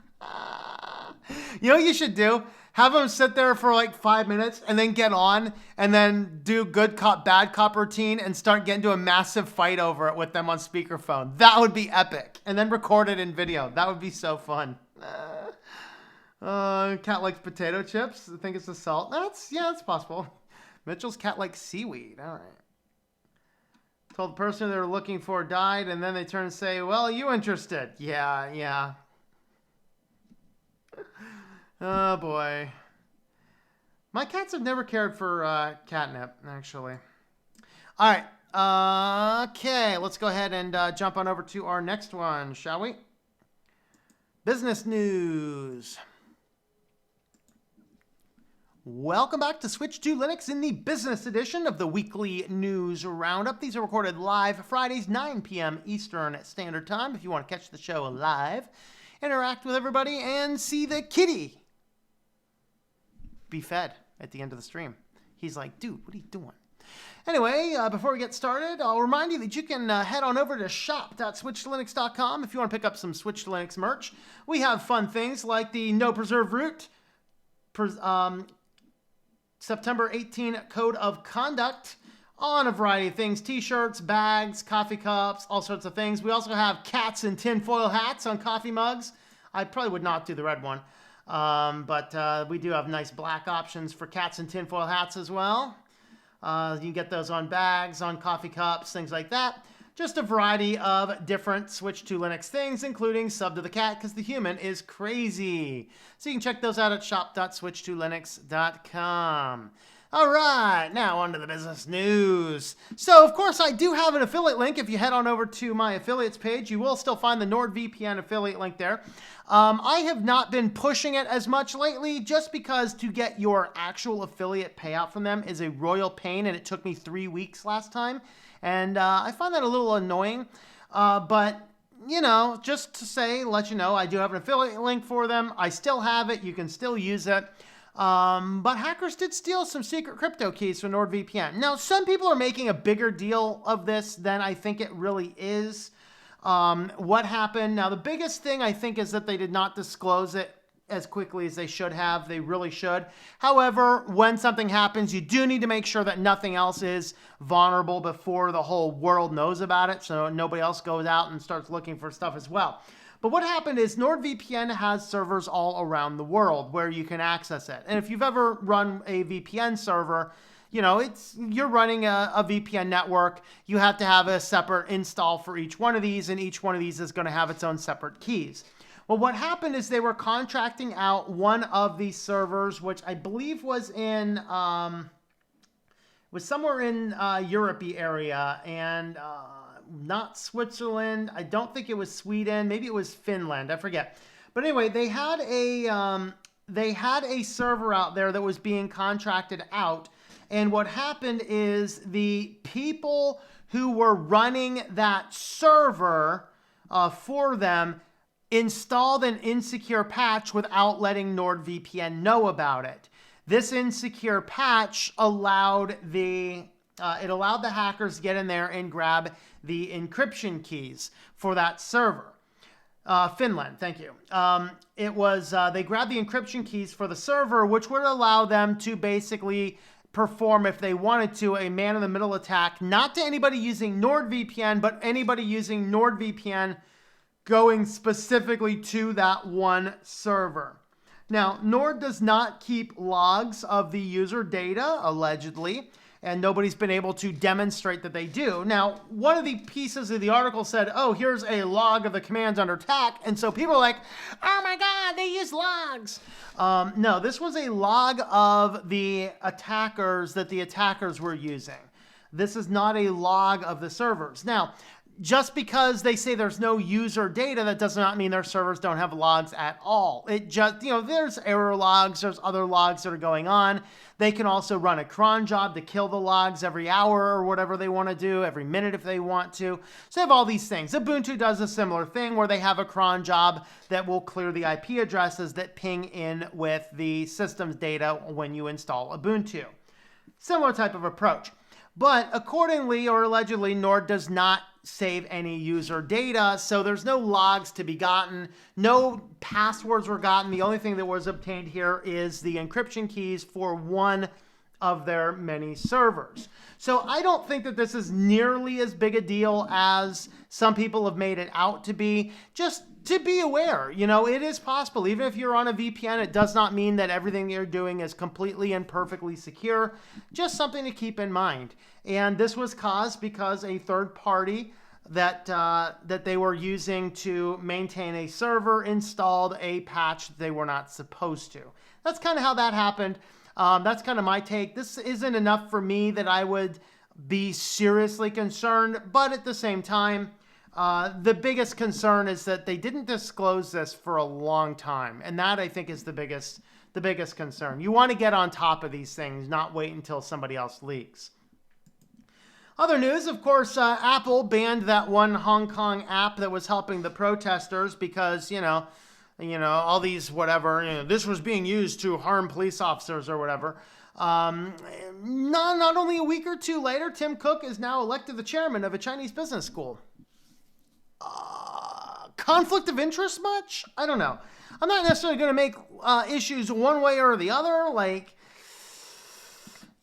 You know what you should do? Have them sit there for like 5 minutes and then get on and then do good cop, bad cop routine and start getting into a massive fight over it with them on speakerphone. That would be epic. And then record it in video. That would be so fun. Cat likes potato chips. I think it's the salt. That's possible. Mitchell's cat likes seaweed. All right. Told the person they were looking for died, and then they turn and say, well, you interested? Yeah. Oh, boy. My cats have never cared for catnip, actually. All right. Okay, let's go ahead and jump on over to our next one, shall we? Business news. Welcome back to Switch to Linux in the business edition of the weekly news roundup. These are recorded live Fridays, 9 p.m. Eastern Standard Time. If you want to catch the show live, interact with everybody, and see the kitty be fed at the end of the stream. He's like, dude, what are you doing? Anyway, before we get started, I'll remind you that you can head on over to shop.switchedtolinux.com if you want to pick up some Switch to Linux merch. We have fun things like the No Preserve Root, September 18 Code of Conduct on a variety of things. T-shirts, bags, coffee cups, all sorts of things. We also have cats and tinfoil hats on coffee mugs. I probably would not do the red one. But we do have nice black options for cats and tinfoil hats as well. You can get those on bags, on coffee cups, things like that. Just a variety of different Switch to Linux things, including Sub to the Cat, because the human is crazy. So you can check those out at shop.switchtolinux.com. All right, now on to the business news. So, of course, I do have an affiliate link. If you head on over to my affiliates page, you will still find the NordVPN affiliate link there. I have not been pushing it as much lately just because to get your actual affiliate payout from them is a royal pain, and it took me 3 weeks last time. And I find that a little annoying. But, you know, just to let you know, I do have an affiliate link for them. I still have it. You can still use it. But hackers did steal some secret crypto keys from NordVPN. Now, some people are making a bigger deal of this than I think it really is. What happened? Now, the biggest thing I think is that they did not disclose it as quickly as they should have. They really should. However, when something happens, you do need to make sure that nothing else is vulnerable before the whole world knows about it, so nobody else goes out and starts looking for stuff as well. But what happened is NordVPN has servers all around the world where you can access it. And if you've ever run a VPN server, you know, you're running a VPN network. You have to have a separate install for each one of these, and each one of these is going to have its own separate keys. Well, what happened is they were contracting out one of these servers, which I believe was somewhere in Europe area, and not Switzerland. I don't think it was Sweden. Maybe it was Finland. I forget. But anyway, they had a server out there that was being contracted out. And what happened is the people who were running that server for them installed an insecure patch without letting NordVPN know about it. This insecure patch allowed the hackers to get in there and grab the encryption keys for that server. Finland, thank you. They grabbed the encryption keys for the server, which would allow them to basically perform, if they wanted to, a man-in-the-middle attack, not to anybody using NordVPN, but anybody using NordVPN going specifically to that one server. Now, Nord does not keep logs of the user data, allegedly, and nobody's been able to demonstrate that they do. Now, one of the pieces of the article said, oh, here's a log of the commands under attack, and so people are like, oh my God, they use logs. No, this was a log of the attackers that the attackers were using. This is not a log of the servers. Now, just because they say there's no user data, that does not mean their servers don't have logs at all. It just, there's error logs, there's other logs that are going on. They can also run a cron job to kill the logs every hour or whatever they want to do, every minute if they want to. So they have all these things. Ubuntu does a similar thing where they have a cron job that will clear the IP addresses that ping in with the system's data when you install Ubuntu. Similar type of approach. But accordingly or allegedly, Nord does not save any user data, so there's no logs to be gotten. No passwords were gotten. The only thing that was obtained here is the encryption keys for one of their many servers. So I don't think that this is nearly as big a deal as some people have made it out to be. Just to be aware, it is possible. Even if you're on a VPN, it does not mean that everything you're doing is completely and perfectly secure. Just something to keep in mind. And this was caused because a third party that they were using to maintain a server installed a patch they were not supposed to. That's kind of how that happened. That's kind of my take. This isn't enough for me that I would be seriously concerned, but at the same time, the biggest concern is that they didn't disclose this for a long time, and that I think is the biggest concern. You want to get on top of these things, not wait until somebody else leaks. Other news, of course, Apple banned that one Hong Kong app that was helping the protesters because, all these whatever, this was being used to harm police officers or whatever. Not only a week or two later, Tim Cook is now elected the chairman of a Chinese business school. Conflict of interest much? I don't know. I'm not necessarily going to make issues one way or the other.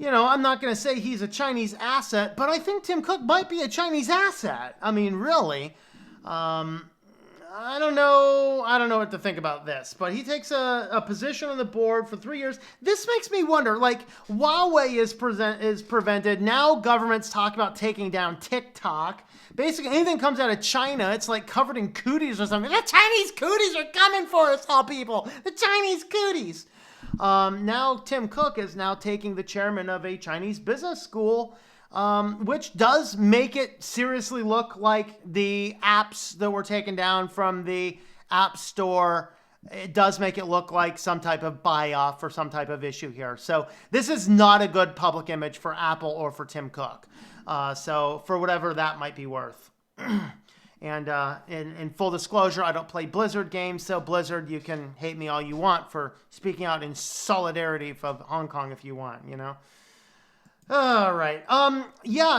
I'm not going to say he's a Chinese asset, but I think Tim Cook might be a Chinese asset. I mean, really. I don't know what to think about this, but he takes a position on the board for 3 years. This makes me wonder, Huawei is prevented. Now governments talk about taking down TikTok. Basically, anything comes out of China, it's like covered in cooties or something. The Chinese cooties are coming for us, all people. The Chinese cooties. Now Tim Cook is now taking the chairman of a Chinese business school, which does make it seriously look like the apps that were taken down from the App Store. It does make it look like some type of buy-off or some type of issue here. So this is not a good public image for Apple or for Tim Cook. So for whatever that might be worth. And in full disclosure, I don't play Blizzard games, so Blizzard, you can hate me all you want for speaking out in solidarity for Hong Kong if you want, All right.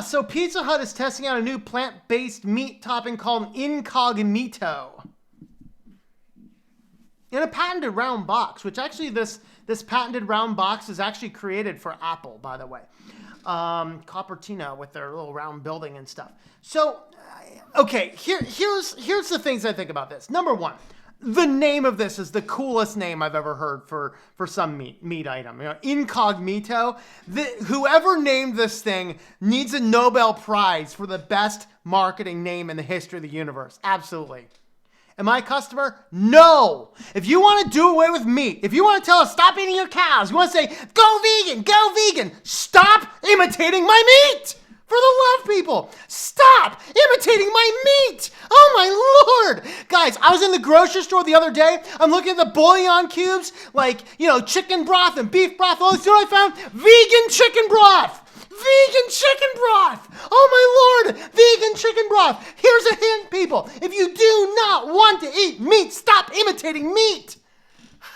So Pizza Hut is testing out a new plant-based meat topping called Incognito in a patented round box, which actually this patented round box is actually created for Apple, by the way. Cupertino with their little round building and stuff. So, okay, here's the things I think about this. Number one, the name of this is the coolest name I've ever heard for some meat item. Incognito. Whoever named this thing needs a Nobel Prize for the best marketing name in the history of the universe. Absolutely. Am I a customer? No. If you want to do away with meat, if you want to tell us stop eating your cows, you want to say go vegan, stop imitating my meat. For the love, people, stop imitating my meat. Oh my Lord. Guys, I was in the grocery store the other day. I'm looking at the bouillon cubes, chicken broth and beef broth. Oh, you know what I found? Vegan chicken broth. Vegan chicken broth! Oh my Lord! Vegan chicken broth! Here's a hint, people. If you do not want to eat meat, stop imitating meat.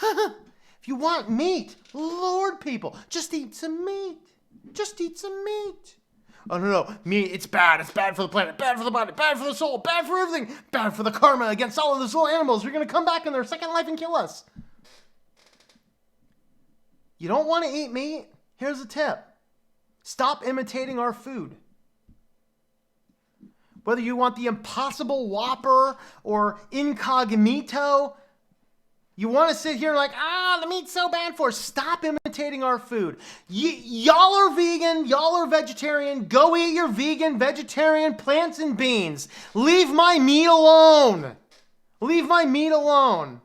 If you want meat, Lord, people, just eat some meat. Just eat some meat. Oh, no. Meat, it's bad. It's bad for the planet, bad for the body, bad for the soul, bad for everything, bad for the karma against all of those little animals. We're going to come back in their second life and kill us. You don't want to eat meat? Here's a tip. Stop imitating our food. Whether you want the Impossible Whopper or Incognito, you want to sit here like, the meat's so bad for us. Stop imitating our food. Y'all are vegan, y'all are vegetarian. Go eat your vegan, vegetarian plants and beans. Leave my meat alone. Leave my meat alone.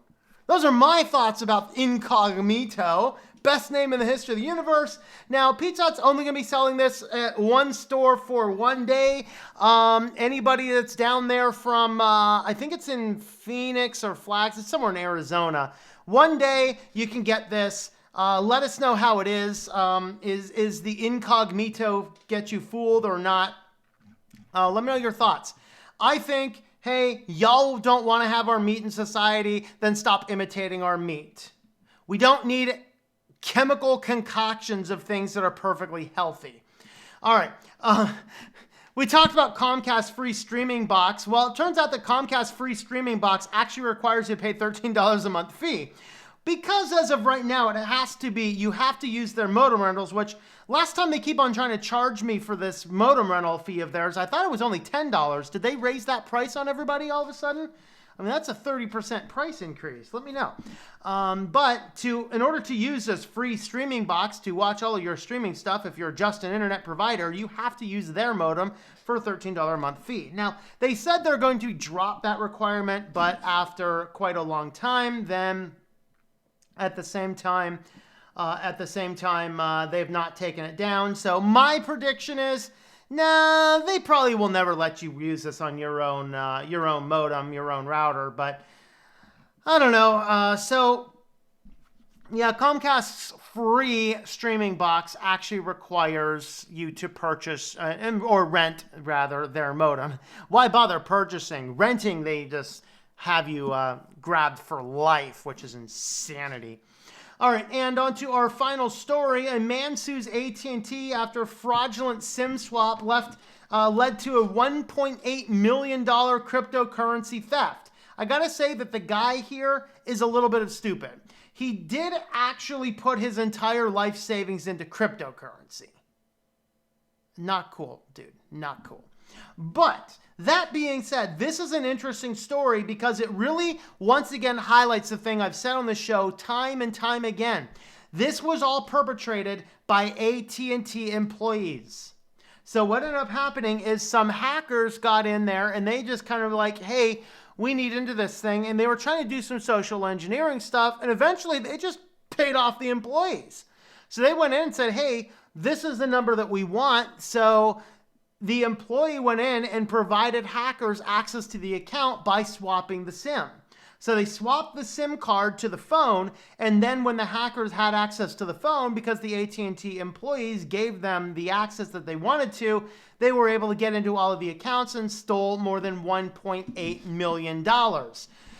Those are my thoughts about Incognito. Best name in the history of the universe. Now, Pizza Hut's only going to be selling this at one store for one day. Anybody that's down there from, I think it's in Phoenix or Flags, it's somewhere in Arizona. One day you can get this. Let us know how it is. Is the Incognito get you fooled or not? Let me know your thoughts. I think, hey, y'all don't want to have our meat in society, then stop imitating our meat. We don't need chemical concoctions of things that are perfectly healthy. All right. We talked about Comcast free streaming box. Well, it turns out that Comcast free streaming box actually requires you to pay $13 a month fee. Because as of right now, it has to be, you have to use their modem rentals, which last time they keep on trying to charge me for this modem rental fee of theirs, I thought it was only $10. Did they raise that price on everybody all of a sudden? I mean, that's a 30% price increase. Let me know. But in order to use this free streaming box to watch all of your streaming stuff, if you're just an internet provider, you have to use their modem for a $13 a month fee. Now, they said they're going to drop that requirement, but after quite a long time, then at the same time, they've not taken it down. So my prediction is, nah, they probably will never let you use this on your own modem, your own router, but I don't know. So yeah, Comcast's free streaming box actually requires you to purchase or rent rather their modem. Why bother purchasing? Renting, they just have you grabbed for life, which is insanity. All right, and on to our final story. A man sues AT&T after fraudulent SIM swap led to a $1.8 million cryptocurrency theft. I gotta say that the guy here is a little bit of stupid. He did actually put his entire life savings into cryptocurrency. Not cool, dude, not cool. But that being said, this is an interesting story because it really, once again, highlights the thing I've said on the show time and time again. This was all perpetrated by AT&T employees. So what ended up happening is some hackers got in there and they just kind of like, hey, we need into this thing. And they were trying to do some social engineering stuff. And eventually they just paid off the employees. So they went in and said, hey, this is the number that we want. So the employee went in and provided hackers access to the account by swapping the SIM. So they swapped the SIM card to the phone, and then when the hackers had access to the phone, because the AT&T employees gave them the access that they wanted to, they were able to get into all of the accounts and stole more than $1.8 million.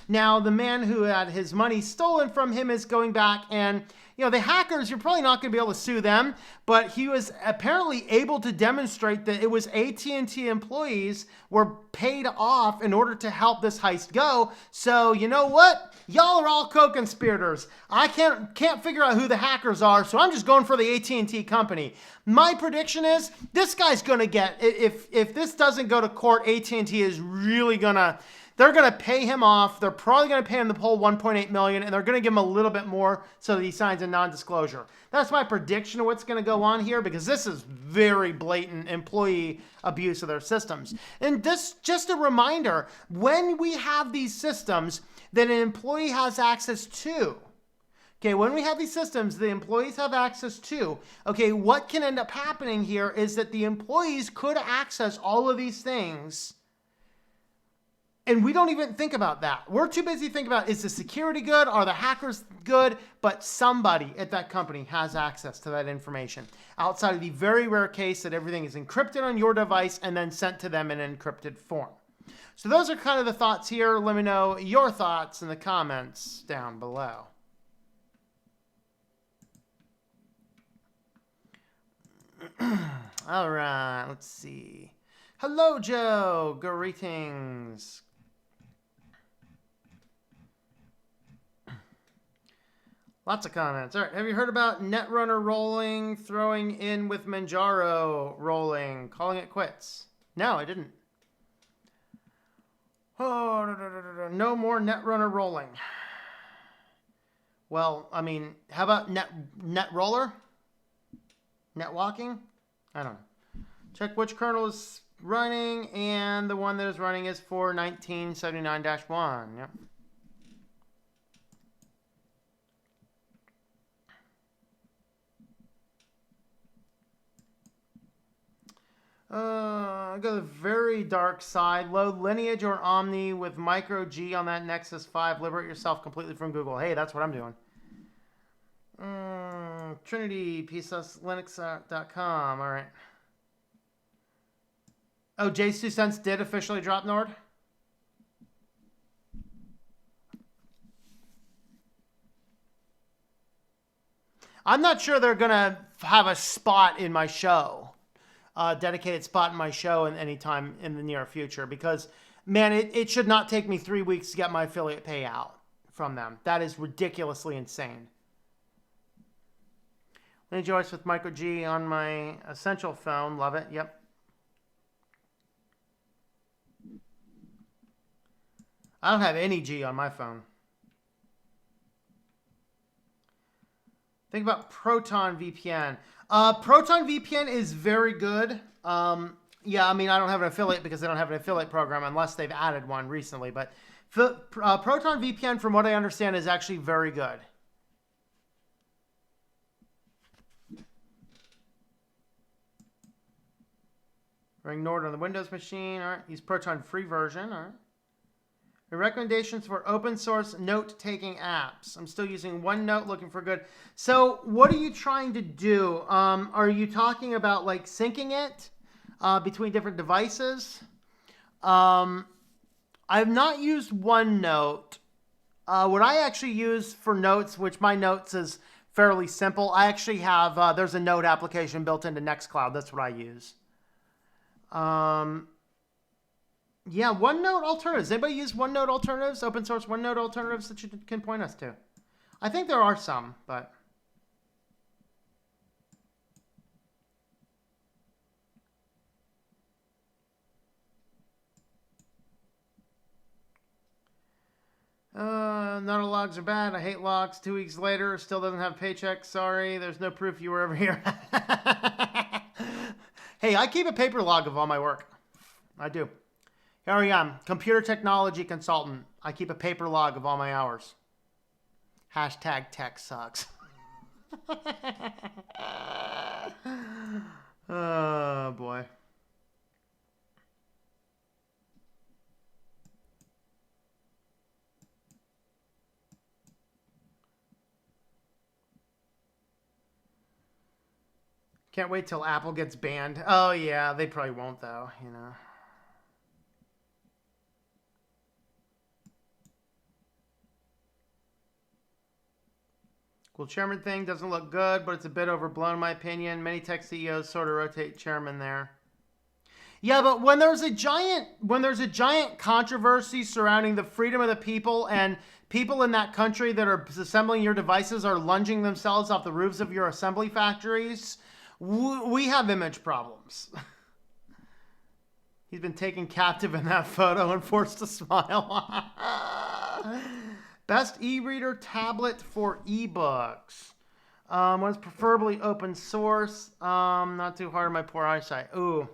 Now, the man who had his money stolen from him is going back and, you know, the hackers, you're probably not going to be able to sue them, but he was apparently able to demonstrate that it was AT&T employees were paid off in order to help this heist go. So, you know what? Y'all are all co-conspirators. I can't figure out who the hackers are, so I'm just going for the AT&T company. My prediction is this guy's going to get, if this doesn't go to court, AT&T is really going to, they're going to pay him off. They're probably going to pay him the whole $1.8 million, and they're going to give him a little bit more so that he signs a non-disclosure. That's my prediction of what's going to go on here, because this is very blatant employee abuse of their systems. And this, just a reminder, when we have these systems that an employee has access to, okay, when we have these systems the employees have access to, okay, what can end up happening here is that the employees could access all of these things. And we don't even think about that. We're too busy thinking about, is the security good? Are the hackers good? But somebody at that company has access to that information. Outside of the very rare case that everything is encrypted on your device and then sent to them in an encrypted form. So those are kind of the thoughts here. Let me know your thoughts in the comments down below. All right, let's see. Hello, Joe. Greetings. Lots of comments. All right. Have you heard about Netrunner rolling, throwing in with Manjaro rolling, calling it quits? No, I didn't. Oh, no more Netrunner rolling. Well, I mean, how about net roller? Net walking? I don't know. Check which kernel is running, and the one that is running is for 1979-1. Yep. Go to the very dark side. Load Lineage or Omni with micro G on that Nexus 5. Liberate yourself completely from Google. Hey, that's what I'm doing. Trinity, PSSLinux.com. All right. Oh, Jay's 2 cents did officially drop, Nord? I'm not sure they're going to have a spot in my show. Dedicated spot in my show in any time in the near future, because man, it should not take me 3 weeks to get my affiliate payout from them. That is ridiculously insane. Lineage OS with micro G on my Essential phone. Love it. Yep. I don't have any G on my phone. Think about Proton VPN. Proton VPN is very good. Yeah, I mean, I don't have an affiliate because they don't have an affiliate program unless they've added one recently. But Proton VPN, from what I understand, is actually very good. Running Nord on the Windows machine. All right, use Proton free version. All right. The recommendations for open source note-taking apps. I'm still using OneNote, looking for good. So what are you trying to do? Are you talking about like syncing it between different devices? I've not used OneNote. What I actually use for notes, which my notes is fairly simple, I actually have, there's a note application built into Nextcloud. That's what I use. Yeah, OneNote alternatives. Anybody use OneNote alternatives? Open source OneNote alternatives that you can point us to? I think there are some, but... none of logs are bad. I hate logs. 2 weeks later, still doesn't have paycheck. Sorry, there's no proof you were ever here. Hey, I keep a paper log of all my work. I do. Here I am, computer technology consultant. I keep a paper log of all my hours. Hashtag tech sucks. Oh, boy. Can't wait till Apple gets banned. Oh, yeah, they probably won't, though, you know. Cool chairman thing doesn't look good, but it's a bit overblown in my opinion. Many tech CEOs sort of rotate chairman there. Yeah, but when there's a giant controversy surrounding the freedom of the people, and people in that country that are assembling your devices are lunging themselves off the roofs of your assembly factories, we have image problems. He's been taken captive in that photo and forced to smile. Best e-reader tablet for ebooks. One's preferably open source. Not too hard on my poor eyesight. Ooh.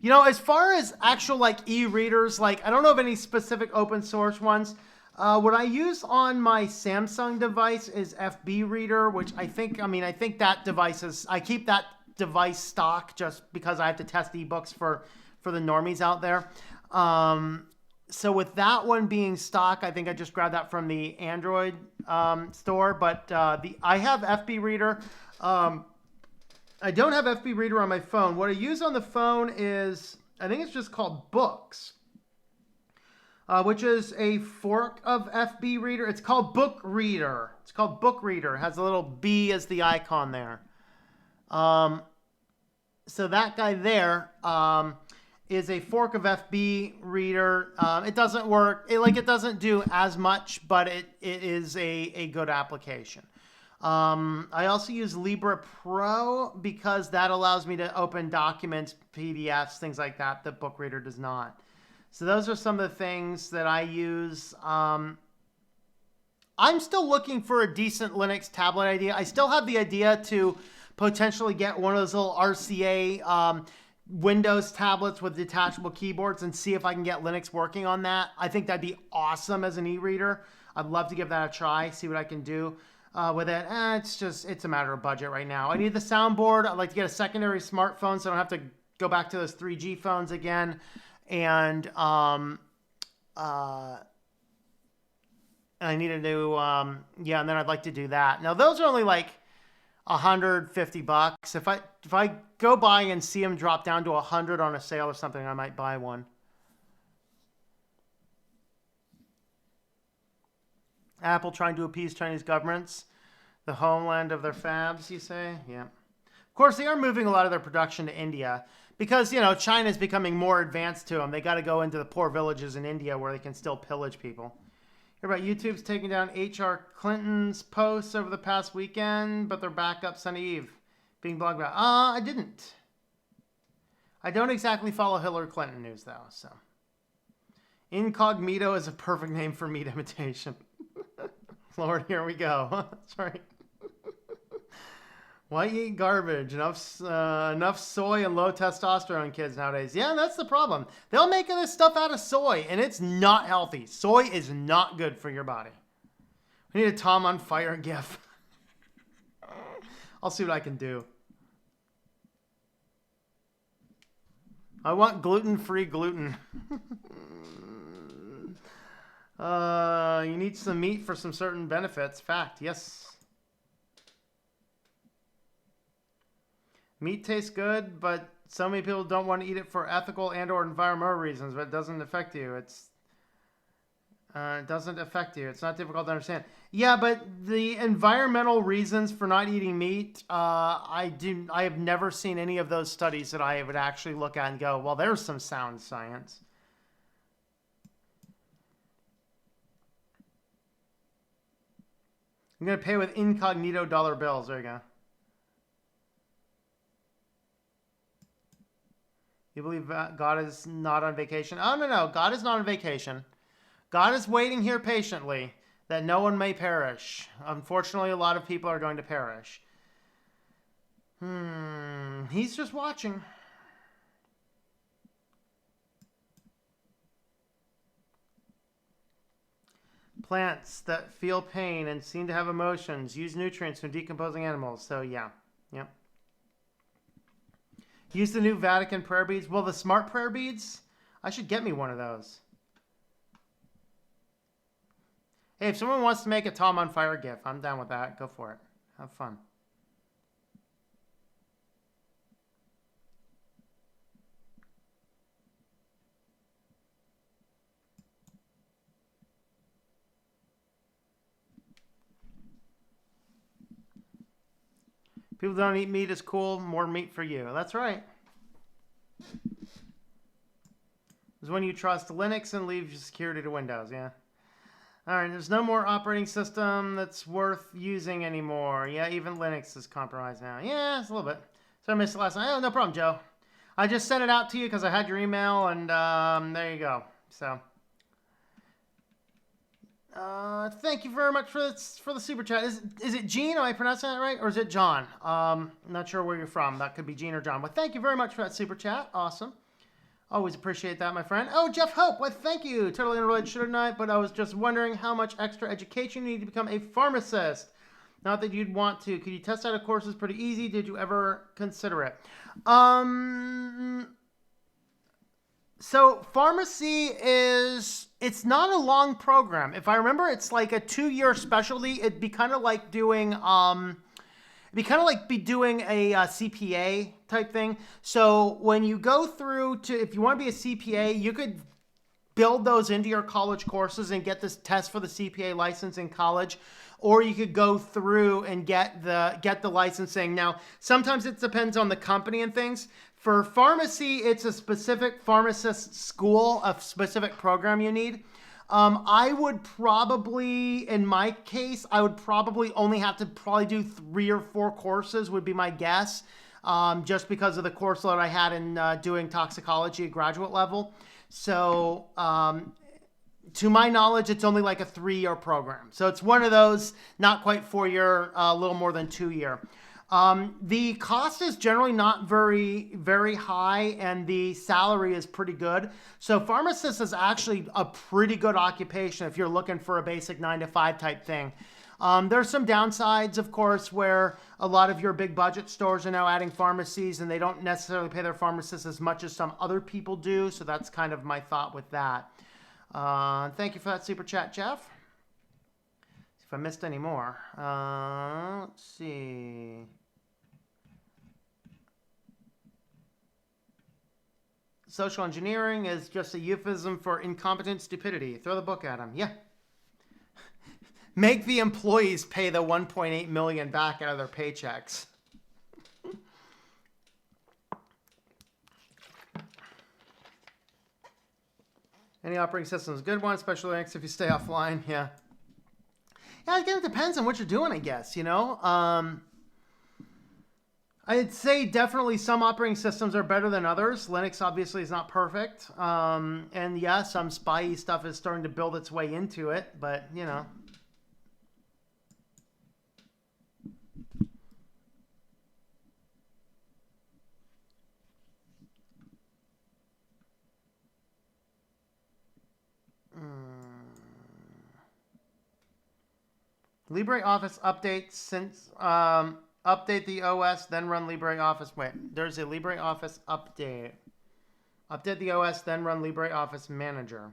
You know, as far as actual like e-readers, like I don't know of any specific open source ones. What I use on my Samsung device is FB Reader, which I think that device is, I keep that device stock just because I have to test ebooks for the normies out there. So with that one being stock, I think I just grabbed that from the Android store. But I have FB Reader. I don't have FB Reader on my phone. What I use on the phone is, I think it's just called Books, which is a fork of FB Reader. It's called Book Reader. It's called Book Reader. It has a little B as the icon there. So that guy there. is a fork of FB reader. It doesn't work. It doesn't do as much, but it is a good application. I also use Libre Pro because that allows me to open documents, PDFs, things like that. The book reader does not. So those are some of the things that I use. I'm still looking for a decent Linux tablet idea. I still have the idea to potentially get one of those little RCA Windows tablets with detachable keyboards and see if I can get Linux working on that. I think that'd be awesome as an e-reader. I'd love to give that a try, see what I can do with it. It's a matter of budget right now. I need the soundboard. I'd like to get a secondary smartphone so I don't have to go back to those 3G phones again. And I need a new, and then I'd like to do that. Now those are only like $150. If I go by and see them drop down to 100 on a sale or something, I might buy one. Apple trying to appease Chinese governments, the homeland of their fabs, you say? Yeah. Of course, they are moving a lot of their production to India because, China is becoming more advanced to them. They got to go into the poor villages in India where they can still pillage people. Hear about YouTube's taking down H.R. Clinton's posts over the past weekend, but they're back up Sunday Eve. Being blogged about. I didn't. I don't exactly follow Hillary Clinton news, though, so. Incognito is a perfect name for meat imitation. Lord, here we go. Sorry. Why eat garbage? Enough soy and low testosterone kids nowadays. Yeah, that's the problem. They'll make this stuff out of soy, and it's not healthy. Soy is not good for your body. We need a Tom on Fire gif. I'll see what I can do. I want gluten-free gluten. You need some meat for some certain benefits. Fact, yes. Meat tastes good, but so many people don't want to eat it for ethical and or environmental reasons, but it doesn't affect you. It doesn't affect you. It's not difficult to understand. Yeah, but the environmental reasons for not eating meat, I have never seen any of those studies that I would actually look at and go, well, there's some sound science. I'm going to pay with incognito dollar bills. There you go. You believe God is not on vacation? Oh, no. God is not on vacation. God is waiting here patiently that no one may perish. Unfortunately, a lot of people are going to perish. He's just watching. Plants that feel pain and seem to have emotions use nutrients from decomposing animals. So, yeah. Yep. Use the new Vatican prayer beads. Well, the smart prayer beads, I should get me one of those. Hey, if someone wants to make a Tom on Fire gif, I'm down with that. Go for it. Have fun. People don't eat meat is cool. More meat for you. That's right. It's when you trust Linux and leave security to Windows. Yeah. All right. There's no more operating system that's worth using anymore. Yeah. Even Linux is compromised now. Yeah. It's a little bit. So I missed it last night. Oh, no problem, Joe. I just sent it out to you because I had your email, and there you go. So. Thank you very much for the super chat. Is it Gene? Am I pronouncing that right? Or is it John? Not sure where you're from. That could be Gene or John. Well, thank you very much for that super chat. Awesome. Always appreciate that, my friend. Oh, Jeff Hope. Well, thank you. Totally unrelated, should or not, but I was just wondering how much extra education you need to become a pharmacist. Not that you'd want to. Could you test out a course? It's pretty easy. Did you ever consider it? So pharmacy it's not a long program. If I remember, it's like a 2-year specialty. It'd be kind of like doing, a CPA type thing. So when you go through if you want to be a CPA, you could build those into your college courses and get this test for the CPA license in college. Or you could go through and get the licensing. Now, sometimes it depends on the company and things. For pharmacy, it's a specific pharmacist school, a specific program you need. I would probably, in my case, I would probably only have to do 3 or 4 courses would be my guess, just because of the course load I had in doing toxicology at graduate level. So to my knowledge, it's only like a 3-year program. So it's one of those, not quite 4-year, a little more than 2-year. The cost is generally not very, very high, and the salary is pretty good. So pharmacist is actually a pretty good occupation if you're looking for a basic 9-to-5 type thing. There's some downsides, of course, where a lot of your big budget stores are now adding pharmacies, and they don't necessarily pay their pharmacists as much as some other people do. So that's kind of my thought with that. Thank you for that super chat, Jeff. See if I missed any more. Let's see. Social engineering is just a euphemism for incompetent stupidity. Throw the book at him. Yeah. Make the employees pay the $1.8 million back out of their paychecks. Any operating system is a good one, especially Linux if you stay offline. Yeah. Yeah, again, it depends on what you're doing, I guess, you know. I'd say definitely some operating systems are better than others. Linux obviously is not perfect. And yeah, some spy stuff is starting to build its way into it, but you know. LibreOffice update since update the OS, then run LibreOffice. Wait, there's a LibreOffice update. Update the OS, then run LibreOffice Manager.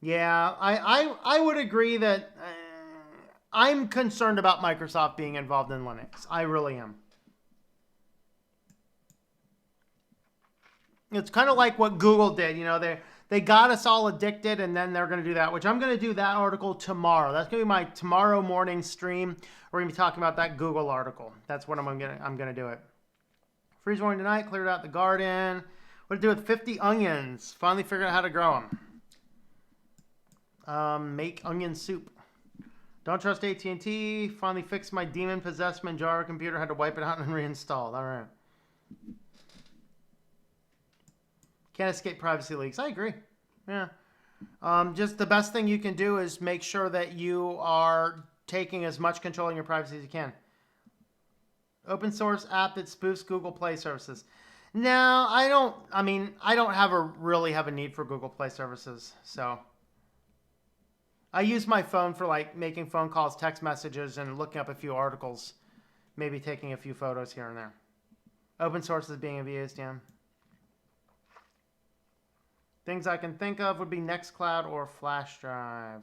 Yeah, I would agree that I'm concerned about Microsoft being involved in Linux. I really am. It's kind of like what Google did. You know, they got us all addicted, and then they're going to do that, which I'm going to do that article tomorrow. That's going to be my tomorrow morning stream. We're going to be talking about that Google article. That's what I'm going to do it. Freeze warning tonight. Cleared out the garden. What to do with 50 onions? Finally figured out how to grow them. Make onion soup. Don't trust AT&T. Finally fixed my demon possessed Manjaro computer. Had to wipe it out and reinstall. All right. Can't escape privacy leaks. I agree. Yeah. Just the best thing you can do is make sure that you are taking as much control in your privacy as you can. Open source app that spoofs Google Play services. No, I don't. I mean, I don't really have a need for Google Play services. So I use my phone for like making phone calls, text messages, and looking up a few articles. Maybe taking a few photos here and there. Open source is being abused, yeah. Things I can think of would be Nextcloud or flash drive.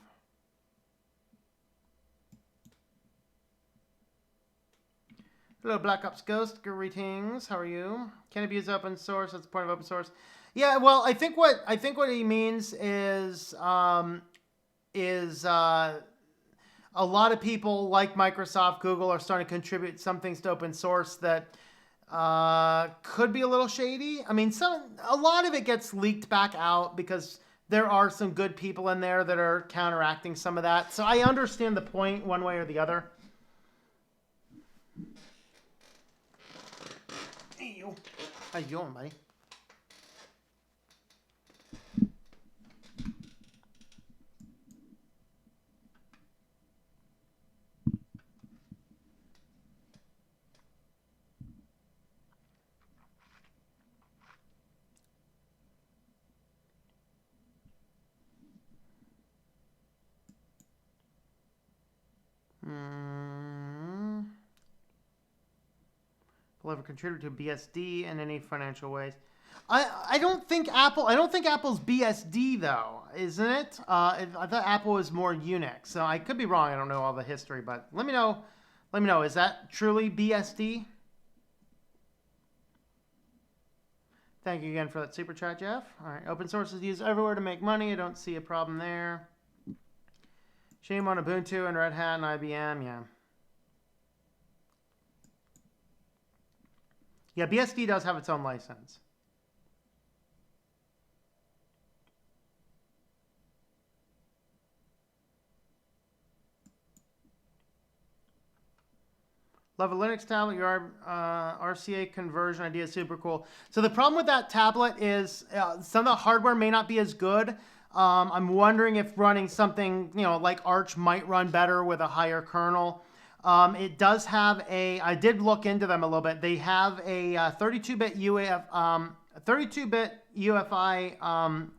Hello, Black Ops Ghost. Greetings. How are you? Can't abuse open source. That's the point of open source. Yeah, well, I think what he means is a lot of people like Microsoft, Google are starting to contribute some things to open source that could be a little shady. I mean, a lot of it gets leaked back out because there are some good people in there that are counteracting some of that. So I understand the point one way or the other. Hey, yo. How you doing, buddy? Will ever contribute to BSD in any financial ways? I don't think Apple's BSD though, isn't it? I thought Apple was more Unix, so I could be wrong. I don't know all the history, but let me know. Is that truly BSD? Thank you again for that super chat, Jeff. All right, open source is used everywhere to make money. I don't see a problem there. Shame on Ubuntu and Red Hat and IBM, yeah. Yeah, BSD does have its own license. Love a Linux tablet. Your RCA conversion idea is super cool. So the problem with that tablet is some of the hardware may not be as good. I'm wondering if running something, like Arch might run better with a higher kernel. It does have I did look into them a little bit. They have a 32-bit UEFI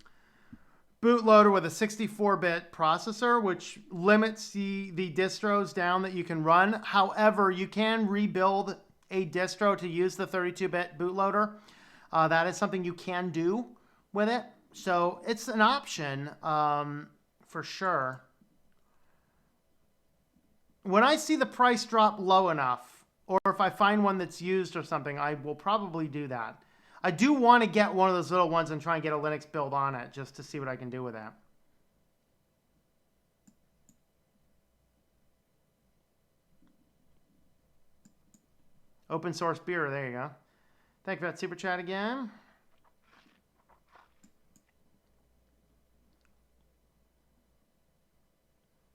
bootloader with a 64-bit processor, which limits the distros down that you can run. However, you can rebuild a distro to use the 32-bit bootloader. That is something you can do with it. So it's an option for sure. When I see the price drop low enough, or if I find one that's used or something, I will probably do that. I do want to get one of those little ones and try and get a Linux build on it just to see what I can do with that. Open source beer, there you go. Thank you for that super chat again.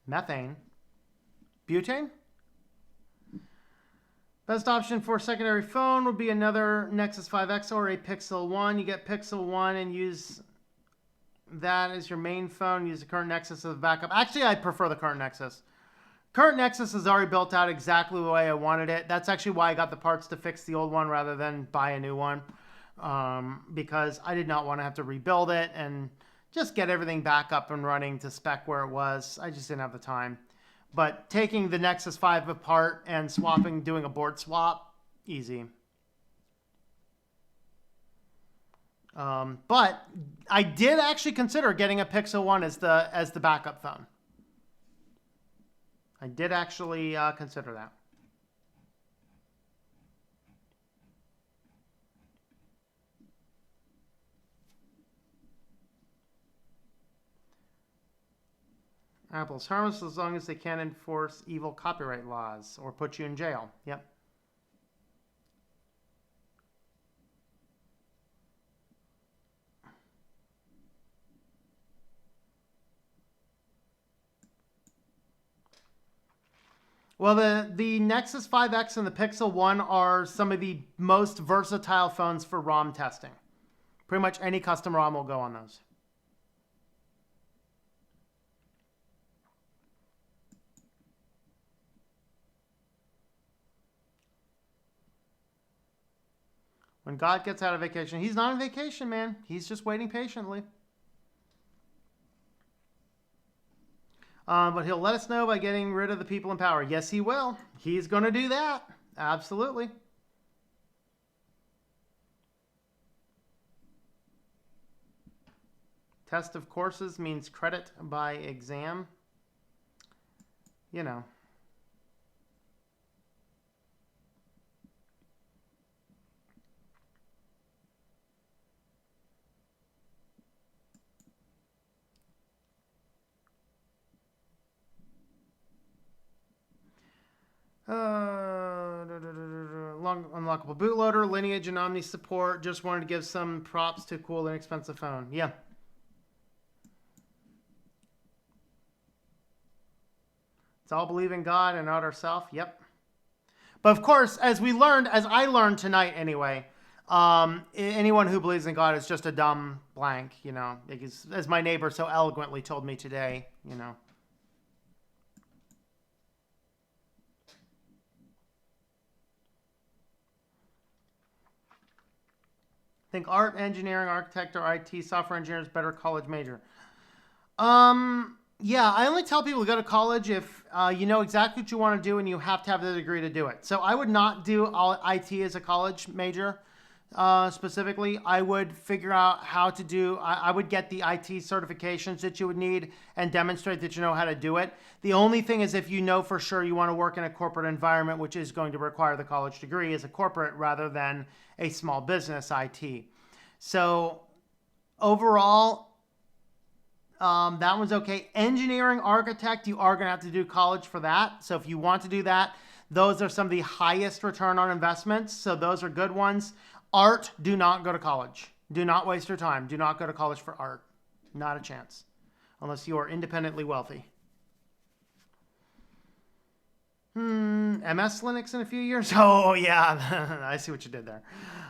Methane. Butane? Best option for secondary phone would be another Nexus 5X or a Pixel 1. You get Pixel 1 and use that as your main phone. Use the current Nexus as a backup. Actually, I prefer the current Nexus. Current Nexus is already built out exactly the way I wanted it. That's actually why I got the parts to fix the old one rather than buy a new one. Because I did not want to have to rebuild it and just get everything back up and running to spec where it was. I just didn't have the time. But taking the Nexus 5 apart and doing a board swap, easy. But I did actually consider getting a Pixel 1 as the backup phone. I did actually consider that. Apple's harmless as long as they can't enforce evil copyright laws or put you in jail. Yep. Well, the Nexus 5X and the Pixel 1 are some of the most versatile phones for ROM testing. Pretty much any custom ROM will go on those. When God gets out of vacation, he's not on vacation, man. He's just waiting patiently. But he'll let us know by getting rid of the people in power. Yes, he will. He's going to do that. Absolutely. Test of courses means credit by exam. You know. Unlockable bootloader, Lineage, and Omni support. Just wanted to give some props to a cool, inexpensive phone. Yeah. It's all believe in God and not ourselves. Yep. But of course, as I learned tonight anyway, anyone who believes in God is just a dumb blank, because, as my neighbor so eloquently told me today, Think art, engineering, architect, or IT, software engineer is better college major. Yeah, I only tell people to go to college if you know exactly what you want to do and you have to have the degree to do it. So I would not do IT as a college major specifically. I would figure out how to do, I would get the IT certifications that you would need and demonstrate that you know how to do it. The only thing is if you know for sure you want to work in a corporate environment, which is going to require the college degree as a corporate rather than a small business IT. So overall, that one's okay. Engineering, architect, you are going to have to do college for that. So if you want to do that, Those are some of the highest return on investments. So those are good ones. Art, do not go to college. Do not waste your time. Do not go to college for art. Not a chance. Unless you are independently wealthy. MS Linux in a few years? Oh, yeah. I see what you did there.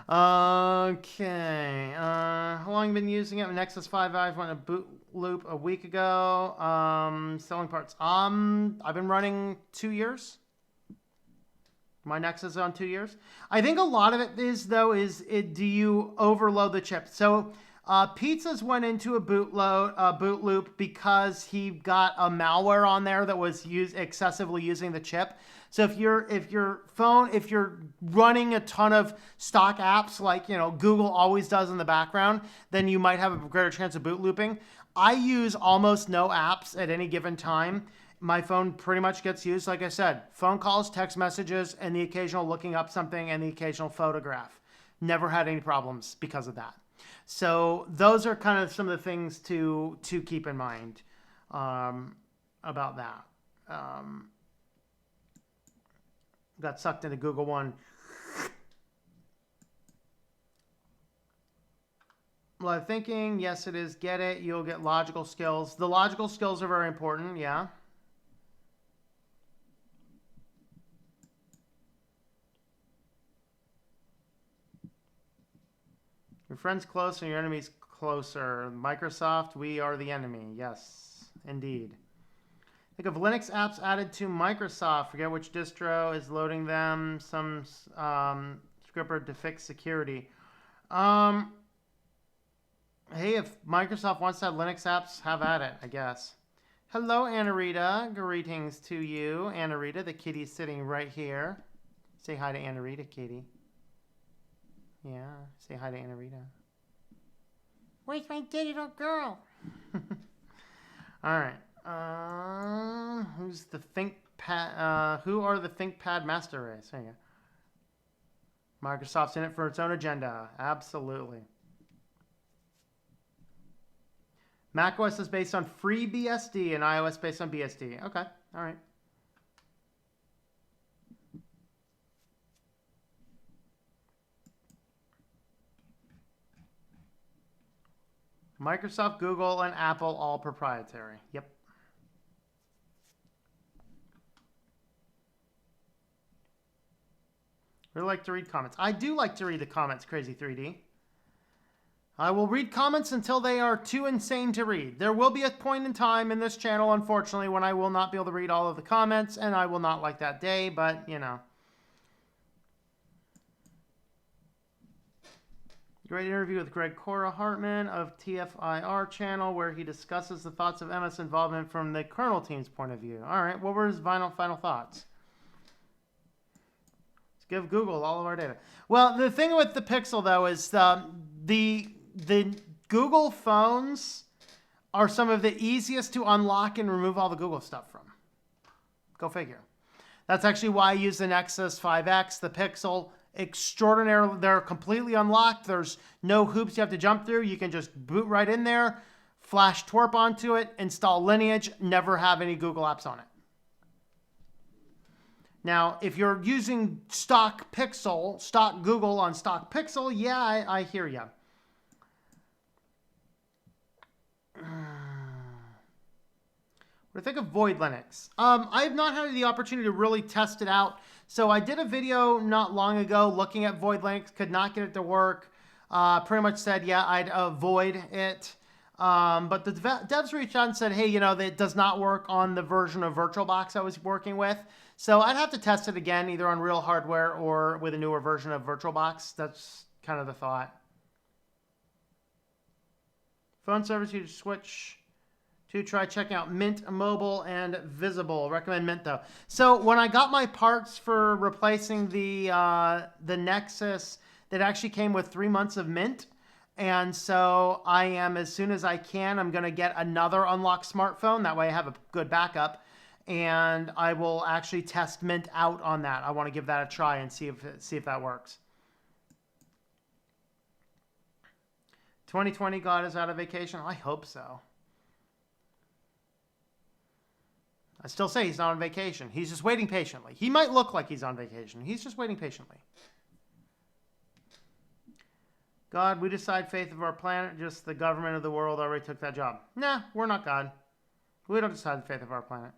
Okay. How long have you been using it? Nexus 5 I went a boot loop a week ago. Selling parts. I've been running 2 years. My Nexus is on 2 years. I think a lot of it is, though, do you overload the chip? So Pizzas went into a boot loop because he got a malware on there that was excessively using the chip. So if you're running a ton of stock apps like Google always does in the background, then you might have a greater chance of boot looping. I use almost no apps at any given time. My phone pretty much gets used, like I said, phone calls, text messages, and the occasional looking up something and the occasional photograph. Never had any problems because of that. So those are kind of some of the things to keep in mind about that. Got sucked into Google One. Well, I'm thinking, yes, it is. Get it. You'll get logical skills. The logical skills are very important. Yeah. Your friend's close and your enemy's closer. Microsoft, we are the enemy. Yes, indeed. Think of Linux apps added to Microsoft. Forget which distro is loading them. Some scripter to fix security. Hey, if Microsoft wants to have Linux apps, have at it, I guess. Hello, Anna Rita. Greetings to you. Anna Rita, the kitty's sitting right here. Say hi to Anna Rita, kitty. Yeah, say hi to Anna Rita. Where's my digital girl? All right. Who's the ThinkPad? Who are the ThinkPad master race? There you go. Microsoft's in it for its own agenda. Absolutely. macOS is based on FreeBSD and iOS based on BSD. Okay. All right. Microsoft, Google, and Apple all proprietary. Yep. Really like to read comments. I do like to read the comments, Crazy3D. I will read comments until they are too insane to read. There will be a point in time in this channel, unfortunately, when I will not be able to read all of the comments, and I will not like that day, but, Great interview with Greg Cora Hartman of TFIR channel, where he discusses the thoughts of MS involvement from the kernel team's point of view. All right, what were his final thoughts? Let's give Google all of our data. Well, the thing with the Pixel, though, is the Google phones are some of the easiest to unlock and remove all the Google stuff from. Go figure. That's actually why I use the Nexus 5X, the Pixel. Extraordinary. They're completely unlocked. There's no hoops you have to jump through. You can just boot right in there, flash twerp onto it, install Lineage, never have any Google apps on it. Now, if you're using stock Pixel, stock Google on stock Pixel, yeah, I hear you. What do you think of Void Linux? I have not had the opportunity to really test it out. So I did a video not long ago looking at Void Linux, could not get it to work. Pretty much said, yeah, I'd avoid it. But the devs reached out and said, hey, it does not work on the version of VirtualBox I was working with. So I'd have to test it again, either on real hardware or with a newer version of VirtualBox. That's kind of the thought. Phone service, you switch to try checking out Mint Mobile and Visible. Recommend Mint, though. So when I got my parts for replacing the Nexus, that actually came with 3 months of Mint. And so I am, as soon as I can, I'm going to get another unlocked smartphone. That way I have a good backup. And I will actually test Mint out on that. I want to give that a try and see if that works. 2020 got us out of vacation? I hope so. I still say he's not on vacation. He's just waiting patiently. He might look like he's on vacation. He's just waiting patiently. God, we decide fate of our planet. Just the government of the world already took that job. Nah, we're not God. We don't decide the fate of our planet.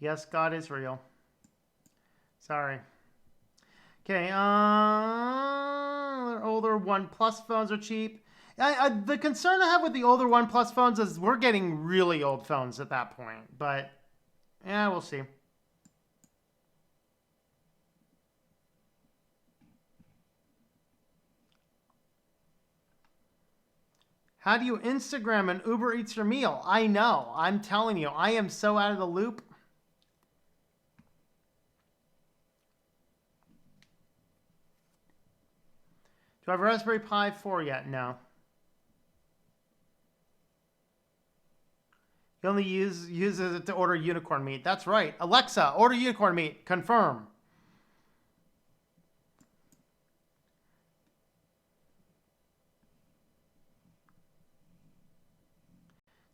Yes, God is real. Sorry. Okay, older OnePlus phones are cheap. The concern I have with the older OnePlus phones is we're getting really old phones at that point. But, yeah, we'll see. How do you Instagram and Uber Eats your meal? I know. I'm telling you. I am so out of the loop. Do I have Raspberry Pi 4 yet? No. He only uses it to order unicorn meat. That's right. Alexa, order unicorn meat. Confirm.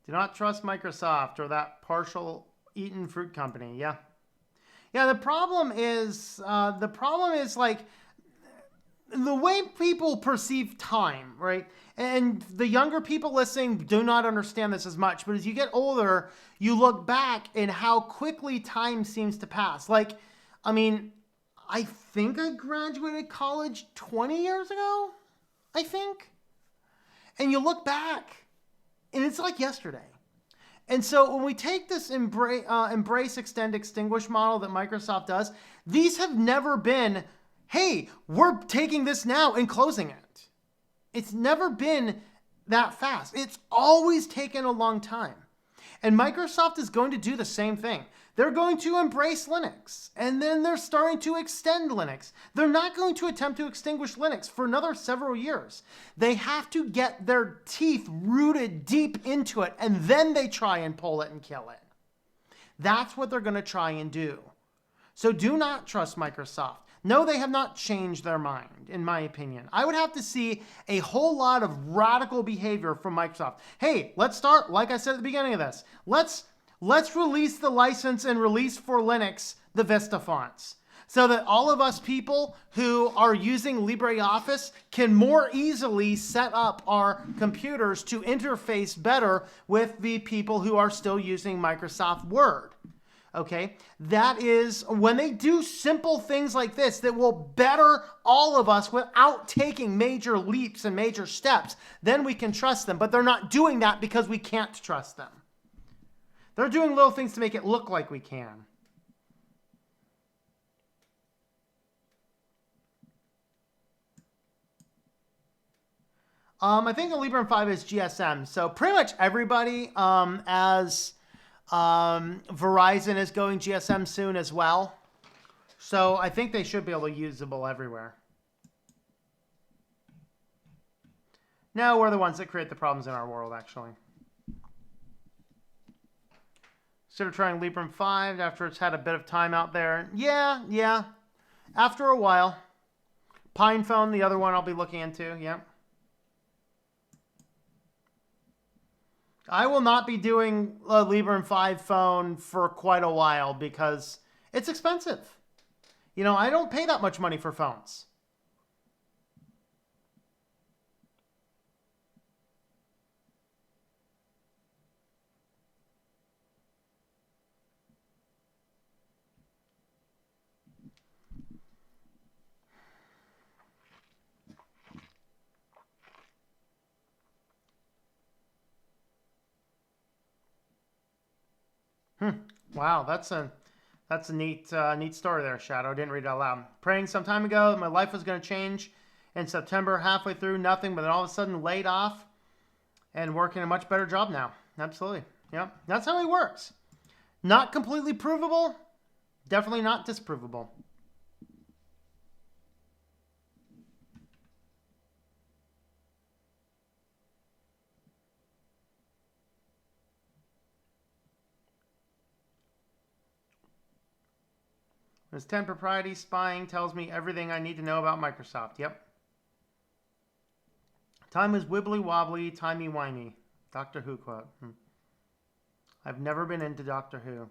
Do not trust Microsoft or that partial eaten fruit company. Yeah. Yeah, the problem is like the way people perceive time, right? And the younger people listening do not understand this as much. But as you get older, you look back and how quickly time seems to pass. Like, I mean, I think I graduated college 20 years ago, I think. And you look back, and it's like yesterday. And so when we take this embrace, extend, extinguish model that Microsoft does, these have never been, hey, we're taking this now and closing it. It's never been that fast. It's always taken a long time. And Microsoft is going to do the same thing. They're going to embrace Linux, and then they're starting to extend Linux. They're not going to attempt to extinguish Linux for another several years. They have to get their teeth rooted deep into it, and then they try and pull it and kill it. That's what they're going to try and do. So do not trust Microsoft. No, they have not changed their mind, in my opinion. I would have to see a whole lot of radical behavior from Microsoft. Hey, let's start, like I said at the beginning of this, let's release the license and release for Linux the Vista fonts so that all of us people who are using LibreOffice can more easily set up our computers to interface better with the people who are still using Microsoft Word. Okay, that is when they do simple things like this that will better all of us without taking major leaps and major steps, then we can trust them. But they're not doing that because we can't trust them. They're doing little things to make it look like we can. I think the Librem 5 is GSM. So pretty much everybody, as Verizon is going GSM soon as well. So I think they should be able to usable everywhere. No, we're the ones that create the problems in our world, actually. Instead of trying Librem 5 after it's had a bit of time out there. Yeah. After a while. PinePhone, the other one I'll be looking into. Yeah. I will not be doing a Librem 5 phone for quite a while because it's expensive. You know, I don't pay that much money for phones. Wow, that's a neat story there, Shadow. Didn't read it out loud. Praying some time ago that my life was going to change. In September, halfway through, nothing, but then all of a sudden laid off and working a much better job now. Absolutely. Yeah, that's how he works. Not completely provable. Definitely not disprovable. This 10 propriety spying tells me everything I need to know about Microsoft. Yep. Time is wibbly wobbly, timey wimey. Doctor Who quote. I've never been into Doctor Who.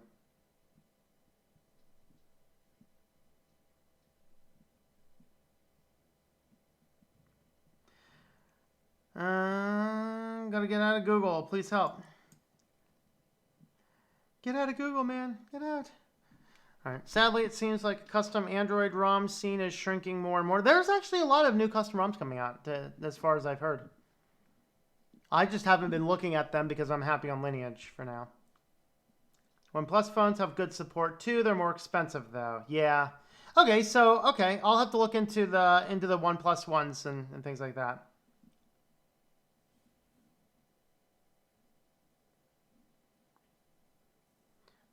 Gotta get out of Google. Please help. Get out of Google, man. Get out. All right. Sadly, it seems like custom Android ROM scene is shrinking more and more. There's actually a lot of new custom ROMs coming out, as far as I've heard. I just haven't been looking at them because I'm happy on Lineage for now. OnePlus phones have good support too. They're more expensive though. Yeah. Okay. So I'll have to look into the OnePlus ones and things like that.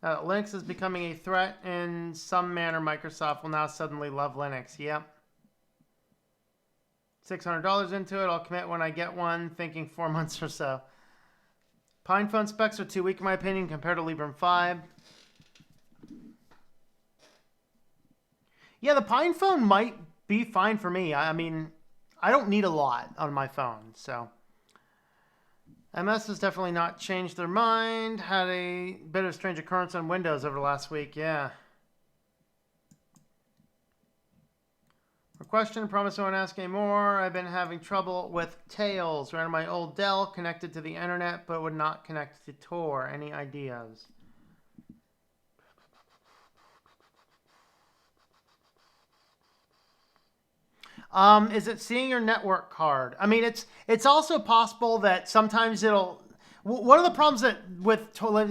Linux is becoming a threat in some manner. Microsoft will now suddenly love Linux. Yep. $600 into it. I'll commit when I get one, thinking 4 months or so. Pine phone specs are too weak in my opinion compared to Librem 5. Yeah, the Pine phone might be fine for me. I mean, I don't need a lot on my phone, so... MS has definitely not changed their mind. Had a bit of strange occurrence on Windows over the last week. Yeah. A question. Promise I won't ask any more. I've been having trouble with Tails. Ran on my old Dell, connected to the internet, but would not connect to Tor. Any ideas? Is it seeing your network card? I mean, it's also possible that sometimes it'll. One of the problems that with let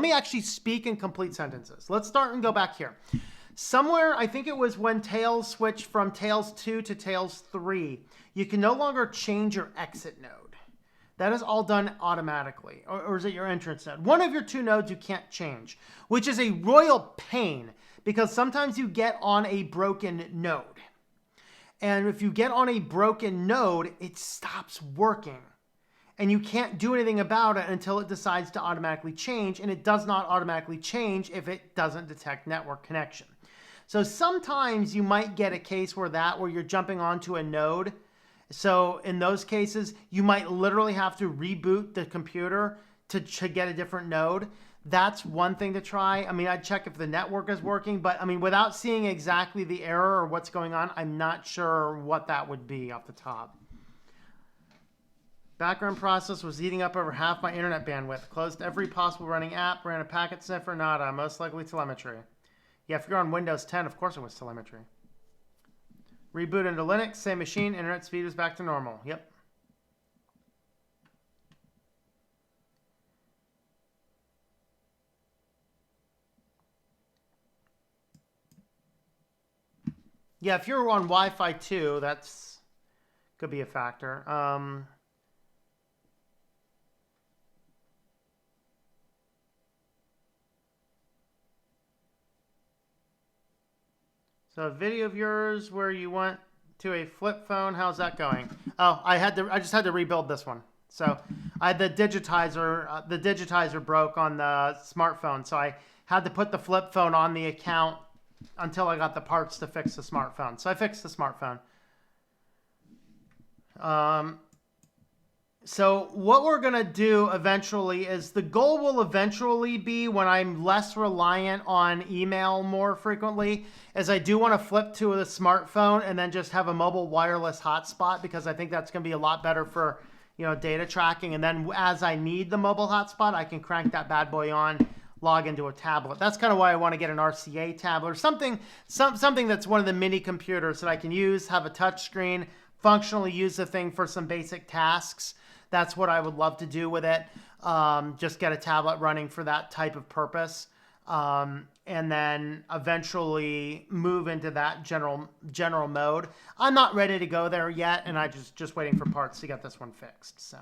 me actually speak in complete sentences. Let's start and go back here. Somewhere, I think it was when Tails switched from Tails 2 to Tails 3, you can no longer change your exit node. That is all done automatically, or is it your entrance node? One of your two nodes you can't change, which is a royal pain. Because sometimes you get on a broken node. And if you get on a broken node, it stops working. And you can't do anything about it until it decides to automatically change. And it does not automatically change if it doesn't detect network connection. So sometimes you might get a case where you're jumping onto a node. So in those cases, you might literally have to reboot the computer to get a different node. That's one thing to try. I mean, I'd check if the network is working, but I mean, without seeing exactly the error or what's going on, I'm not sure what that would be off the top. Background process was eating up over half my internet bandwidth. Closed every possible running app, ran a packet sniffer, nada. Most likely telemetry. Yeah, if you're on Windows 10, of course it was telemetry. Reboot into Linux, same machine, internet speed was back to normal. Yep. Yeah, if you're on Wi-Fi too, that's could be a factor. So a video of yours where you went to a flip phone, how's that going? Oh, I just had to rebuild this one. So I had the digitizer broke on the smartphone, so I had to put the flip phone on the account until I got the parts to fix the smartphone. So I fixed the smartphone. So what we're going to do eventually is the goal will eventually be when I'm less reliant on email more frequently is I do want to flip to the smartphone and then just have a mobile wireless hotspot because I think that's going to be a lot better for, data tracking. And then as I need the mobile hotspot, I can crank that bad boy on, log into a tablet. That's kind of why I want to get an RCA tablet or something that's one of the mini computers that I can use, have a touch screen, functionally use the thing for some basic tasks. That's what I would love to do with it. Just get a tablet running for that type of purpose. And then eventually move into that general mode. I'm not ready to go there yet, and I just waiting for parts to get this one fixed. So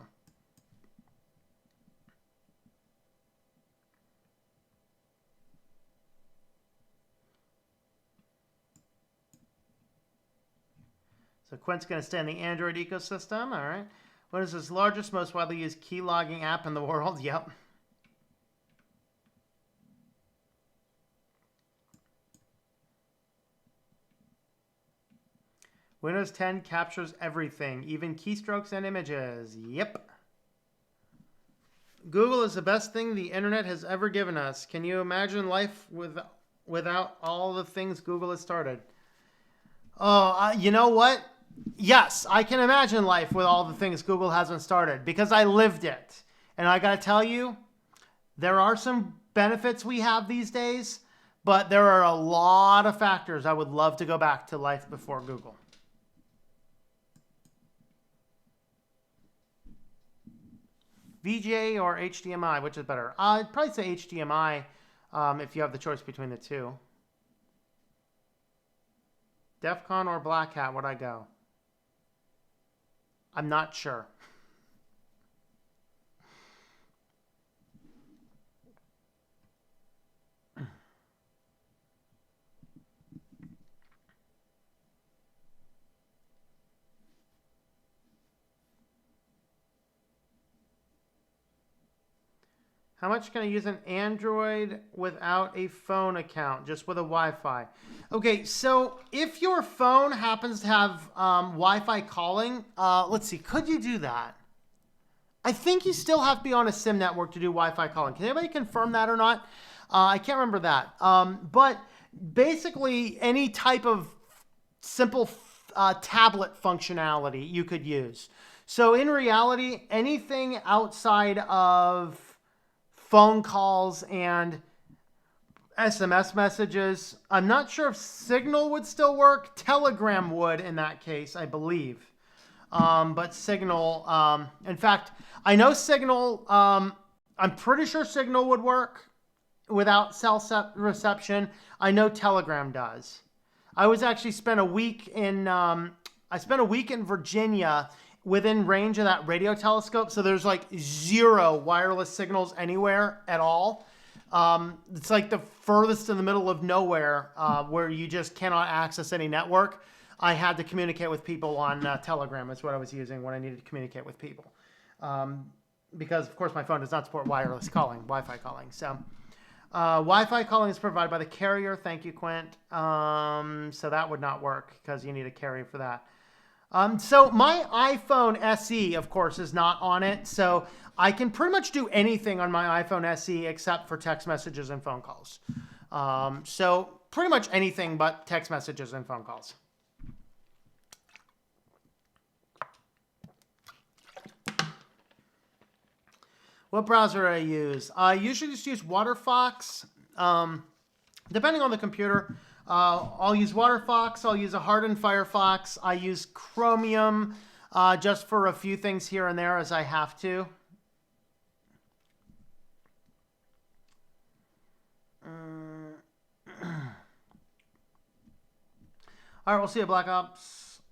Quint's going to stay in the Android ecosystem. All right. What is this largest, most widely used key logging app in the world? Yep. Windows 10 captures everything, even keystrokes and images. Yep. Google is the best thing the internet has ever given us. Can you imagine life without all the things Google has started? Oh, you know what? Yes, I can imagine life with all the things Google hasn't started because I lived it. And I got to tell you, there are some benefits we have these days, but there are a lot of factors I would love to go back to life before Google. VGA or HDMI, which is better? I'd probably say HDMI if you have the choice between the two. DEF CON or Black Hat, where'd I go? I'm not sure. How much can I use an Android without a phone account, just with a Wi-Fi? Okay, so if your phone happens to have Wi-Fi calling, let's see, could you do that? I think you still have to be on a SIM network to do Wi-Fi calling. Can anybody confirm that or not? I can't remember that. But basically, any type of simple tablet functionality you could use. So in reality, anything outside of phone calls and SMS messages. I'm not sure if Signal would still work. Telegram would in that case, I believe. But Signal, in fact, I know Signal, I'm pretty sure Signal would work without cell reception. I know Telegram does. I was actually spent a week in Virginia within range of that radio telescope. So there's like zero wireless signals anywhere at all. It's like the furthest in the middle of nowhere where you just cannot access any network. I had to communicate with people on Telegram. That's what I was using when I needed to communicate with people. Because, of course, my phone does not support wireless calling, Wi-Fi calling. So Wi-Fi calling is provided by the carrier. Thank you, Quint. So that would not work because you need a carrier for that. So my iPhone SE, of course, is not on it. So I can pretty much do anything on my iPhone SE except for text messages and phone calls. So pretty much anything but text messages and phone calls. What browser I use? I usually just use WaterFox. Depending on the computer, I'll use WaterFox. I'll use a hardened Firefox. I use Chromium just for a few things here and there as I have to. All right, we'll see a Black Ops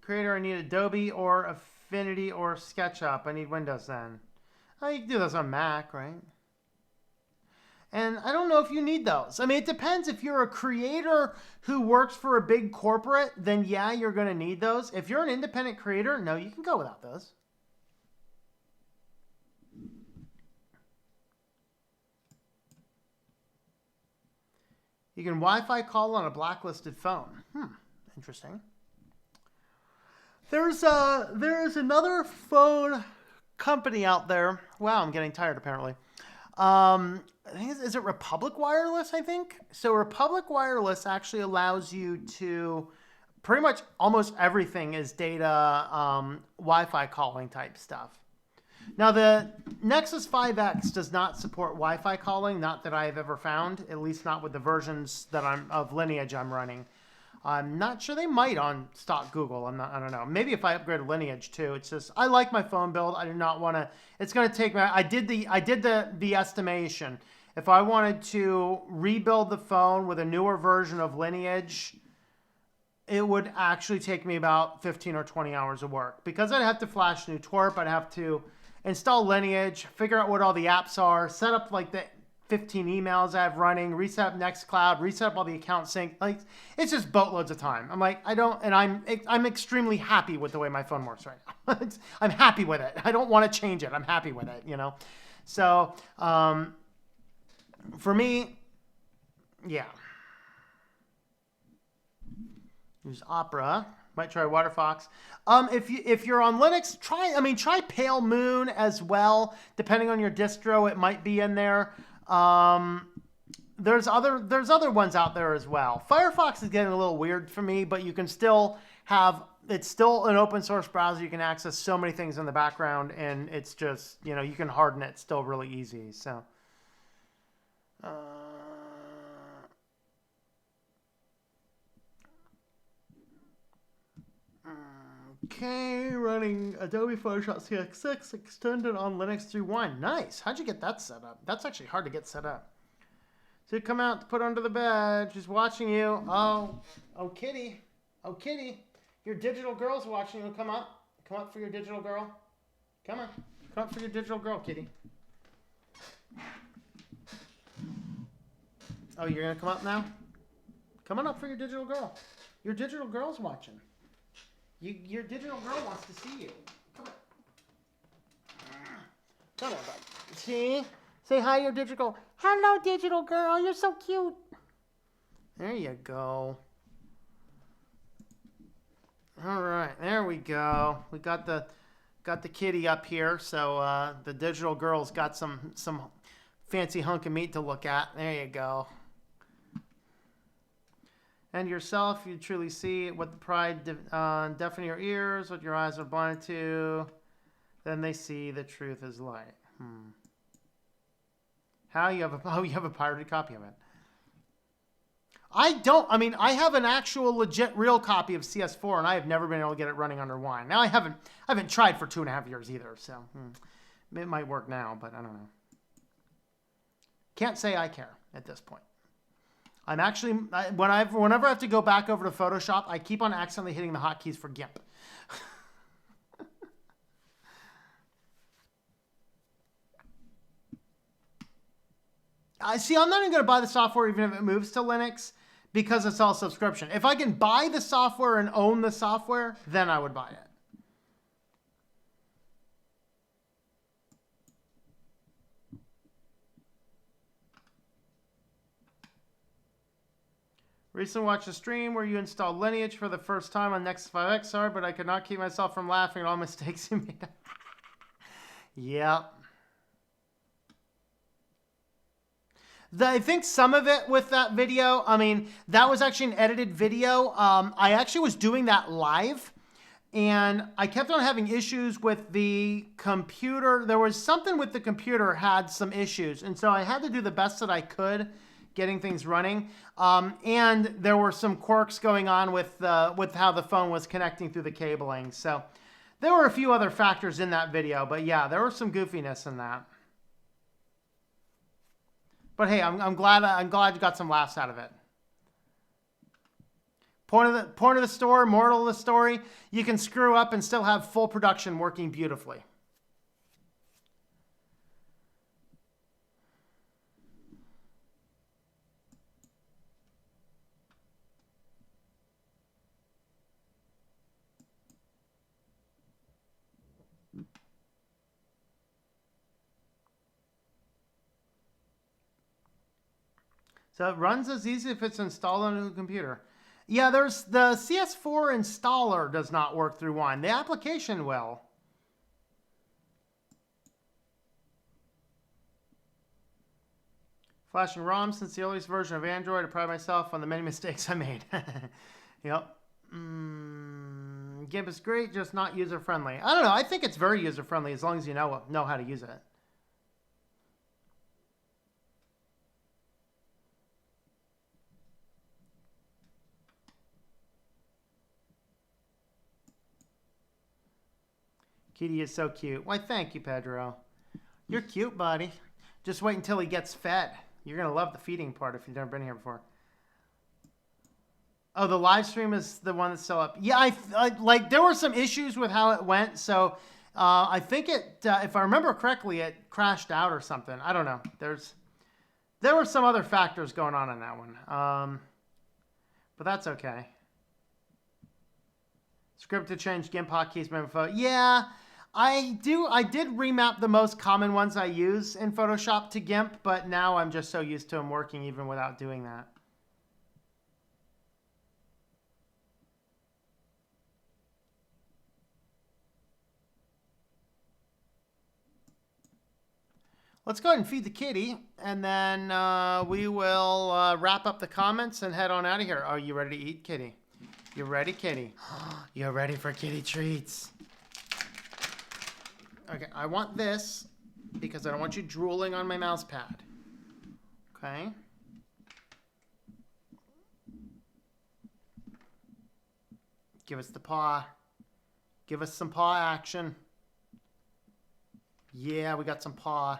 creator. I need Adobe or Affinity or SketchUp. I need Windows then. Oh, you can do those on Mac, right? And I don't know if you need those. I mean, it depends. If you're a creator who works for a big corporate, then yeah, you're going to need those. If you're an independent creator, no, you can go without those. You can Wi-Fi call on a blacklisted phone. Interesting. There's another phone company out there. Wow, I'm getting tired apparently. I think is it Republic Wireless, I think? So Republic Wireless actually allows you to pretty much almost everything is data Wi-Fi calling type stuff. Now the Nexus 5X does not support Wi-Fi calling, not that I have ever found, at least not with the versions that of Lineage I'm running. I'm not sure they might on stock Google. I don't know. Maybe if I upgrade Lineage too. It's just I like my phone build. I do not want to. It's going to take me. I did the estimation. If I wanted to rebuild the phone with a newer version of Lineage, it would actually take me about 15 or 20 hours of work because I'd have to flash new twerp. I'd have to install Lineage, figure out what all the apps are, set up like the 15 emails I have running, reset up Nextcloud, reset up all the account sync. Like it's just boatloads of time. I'm like, I'm extremely happy with the way my phone works right now. I'm happy with it. I don't want to change it. I'm happy with it, you know? So, for me, yeah. Use Opera. Might try Waterfox. If you're on Linux, try Pale Moon as well. Depending on your distro, it might be in there. There's other ones out there as well. Firefox is getting a little weird for me, but you can still have, it's still an open source browser. You can access so many things in the background, and it's just, you can harden it still really easy. So, okay, running Adobe Photoshop CS6 extended on Linux through Wine. Nice. How'd you get that set up? That's actually hard to get set up. So come out to put under the bed. She's watching you. Oh, kitty. Oh, kitty. Your digital girl's watching you. Come up. Come up for your digital girl. Come on. Come up for your digital girl, kitty. Oh, you're going to come up now? Come on up for your digital girl. Your digital girl's watching. Your digital girl wants to see you. Come on. Come on, bud. See? Say hi to your digital girl. Hello, digital girl. You're so cute. There you go. All right, there we go. We got the kitty up here, so the digital girl's got some fancy hunk of meat to look at. There you go. And yourself, you truly see what the pride deafen your ears, what your eyes are blinded to. Then they see the truth is light. How you have a pirated copy of it? I have an actual legit real copy of CS4, and I have never been able to get it running under Wine. Now I haven't tried for 2.5 years either, so it might work now, but I don't know. Can't say I care at this point. I'm actually whenever I have to go back over to Photoshop, I keep on accidentally hitting the hotkeys for GIMP. I'm not even going to buy the software even if it moves to Linux because it's all subscription. If I can buy the software and own the software, then I would buy it. Recently watched a stream where you installed Lineage for the first time on Nexus 5 XR, but I could not keep myself from laughing at all mistakes you made. Yep. I think some of it with that video, that was actually an edited video. I actually was doing that live, and I kept on having issues with the computer. There was something with the computer had some issues, and so I had to do the best that I could getting things running. And there were some quirks going on with how the phone was connecting through the cabling. So there were a few other factors in that video, but yeah, there was some goofiness in that. But hey, I'm glad you got some laughs out of it. Point of the story, moral of the story, you can screw up and still have full production working beautifully. So it runs as easy if it's installed on a computer. Yeah, there's the CS4 installer does not work through Wine. The application will. Flashing ROM since the earliest version of Android. I pride myself on the many mistakes I made. Yep. GIMP is great, just not user-friendly. I don't know. I think it's very user-friendly as long as you know how to use it. Kitty is so cute. Why, thank you, Pedro. You're cute, buddy. Just wait until he gets fed. You're going to love the feeding part if you've never been here before. Oh, the live stream is the one that's still up. Yeah, like there were some issues with how it went. So I think if I remember correctly, it crashed out or something. I don't know. There were some other factors going on in that one. But that's okay. Script to change GIMP hotkeys. Yeah. I did remap the most common ones I use in Photoshop to GIMP, but now I'm just so used to them working even without doing that. Let's go ahead and feed the kitty, and then we will wrap up the comments and head on out of here. Are you ready to eat, kitty? You ready, kitty? You're ready for kitty treats. Okay, I want this because I don't want you drooling on my mouse pad. Okay. Give us the paw. Give us some paw action. Yeah, we got some paw.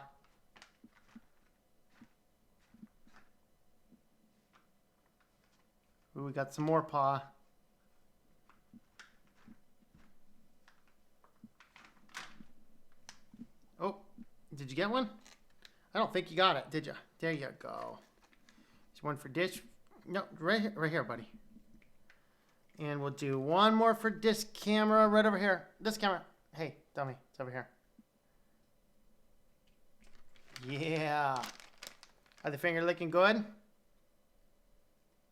Ooh, we got some more paw. Oh, did you get one? I don't think you got it, did you? There you go. There's one for dish. No, right here, buddy. And we'll do one more for this camera right over here. This camera. Hey, dummy, it's over here. Yeah. Are the finger licking good?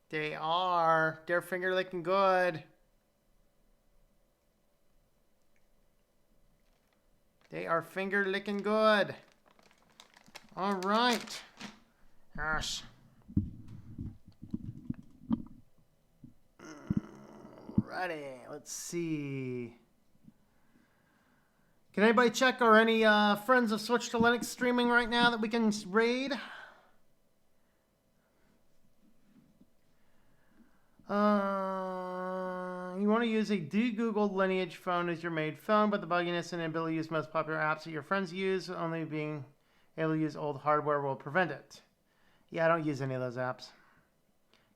They are. They're finger licking good. They are finger licking good. All right. Gosh. Righty. Let's see. Can anybody check, are any friends of Switch to Linux streaming right now that we can raid? You want to use a de-Googled lineage phone as your main phone, but the bugginess and inability to use most popular apps that your friends use, only being able to use old hardware will prevent it. Yeah, I don't use any of those apps.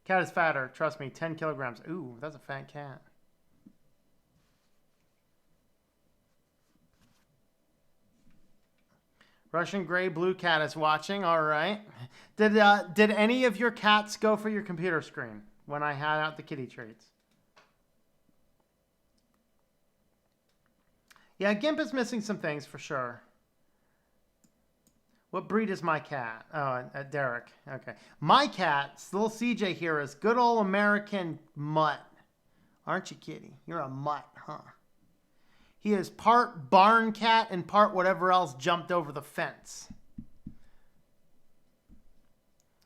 Cat is fatter. Trust me, 10 kilograms. Ooh, that's a fat cat. Russian gray blue cat is watching. All right. Did any of your cats go for your computer screen when I had out the kitty treats? Yeah, GIMP is missing some things for sure. What breed is my cat? Oh, Derek. Okay. My cat, little CJ here, is good old American mutt. Aren't you, kitty? You're a mutt, huh? He is part barn cat and part whatever else jumped over the fence.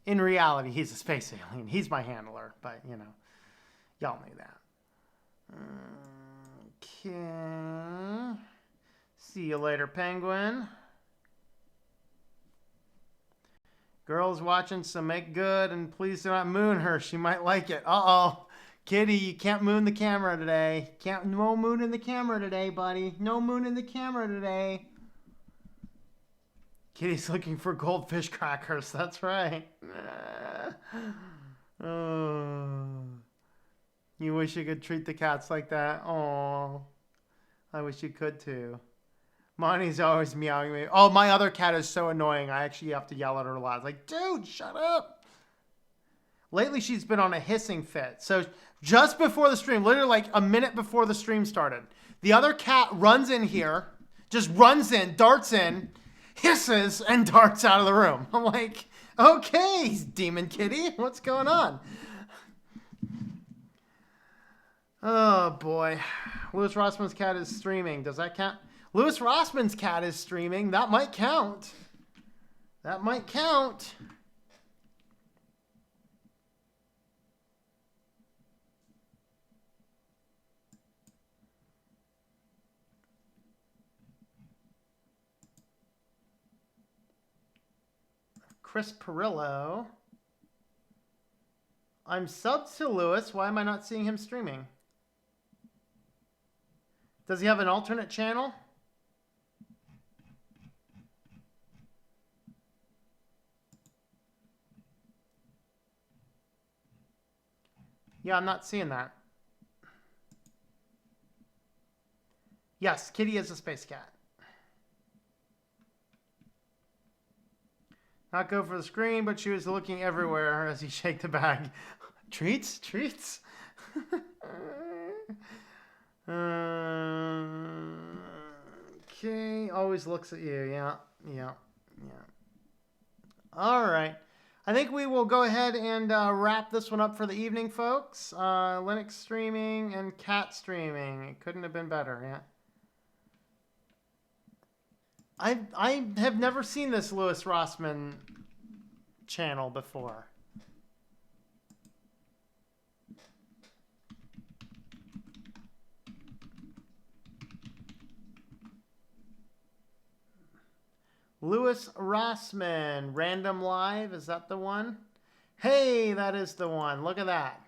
In reality, he's a space alien. He's my handler, but, you know, y'all knew that. Okay. See you later, penguin. Girl's watching, so make good, and please do not moon her. She might like it. Uh-oh. Kitty, you can't moon the camera today. No moon in the camera today, buddy. No moon in the camera today. Kitty's looking for goldfish crackers. That's right. Oh. You wish you could treat the cats like that. Oh, I wish you could too. Monty's always meowing me. Oh, my other cat is so annoying. I actually have to yell at her a lot. It's like, dude, shut up. Lately, she's been on a hissing fit. So just before the stream, literally like a minute before the stream started, the other cat runs in here, just runs in, darts in, hisses, and darts out of the room. I'm like, okay, demon kitty, what's going on? Oh, boy. Louis Rossman's cat is streaming. Does that count? Louis Rossman's cat is streaming. That might count. That might count. Chris Perillo. I'm subbed to Louis. Why am I not seeing him streaming? Does he have an alternate channel? Yeah, I'm not seeing that. Yes, Kitty is a space cat. Not go for the screen, but she was looking everywhere as he shake the bag. Treats? Treats? Okay, always looks at you. Yeah. All right. I think we will go ahead and wrap this one up for the evening, folks. Linux streaming and cat streaming. It couldn't have been better, yeah. I have never seen this Louis Rossmann channel before. Louis Rossmann, Random Live, is that the one? Hey, that is the one. Look at that.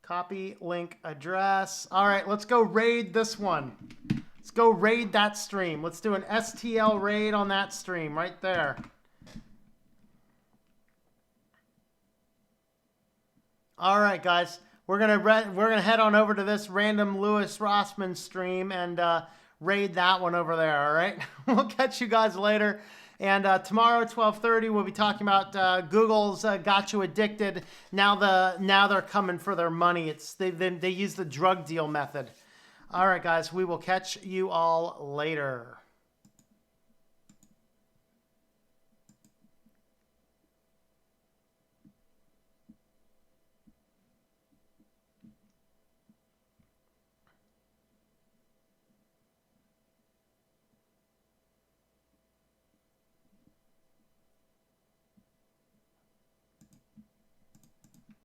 Copy link address. All right, let's go raid this one. Let's go raid that stream. Let's do an STL raid on that stream right there. All right, guys, we're gonna head on over to this random Louis Rossmann stream and raid that one over there. All right, we'll catch you guys later. And tomorrow at 12:30, we'll be talking about Google's got you addicted. Now they're coming for their money. They use the drug deal method. All right, guys, we will catch you all later.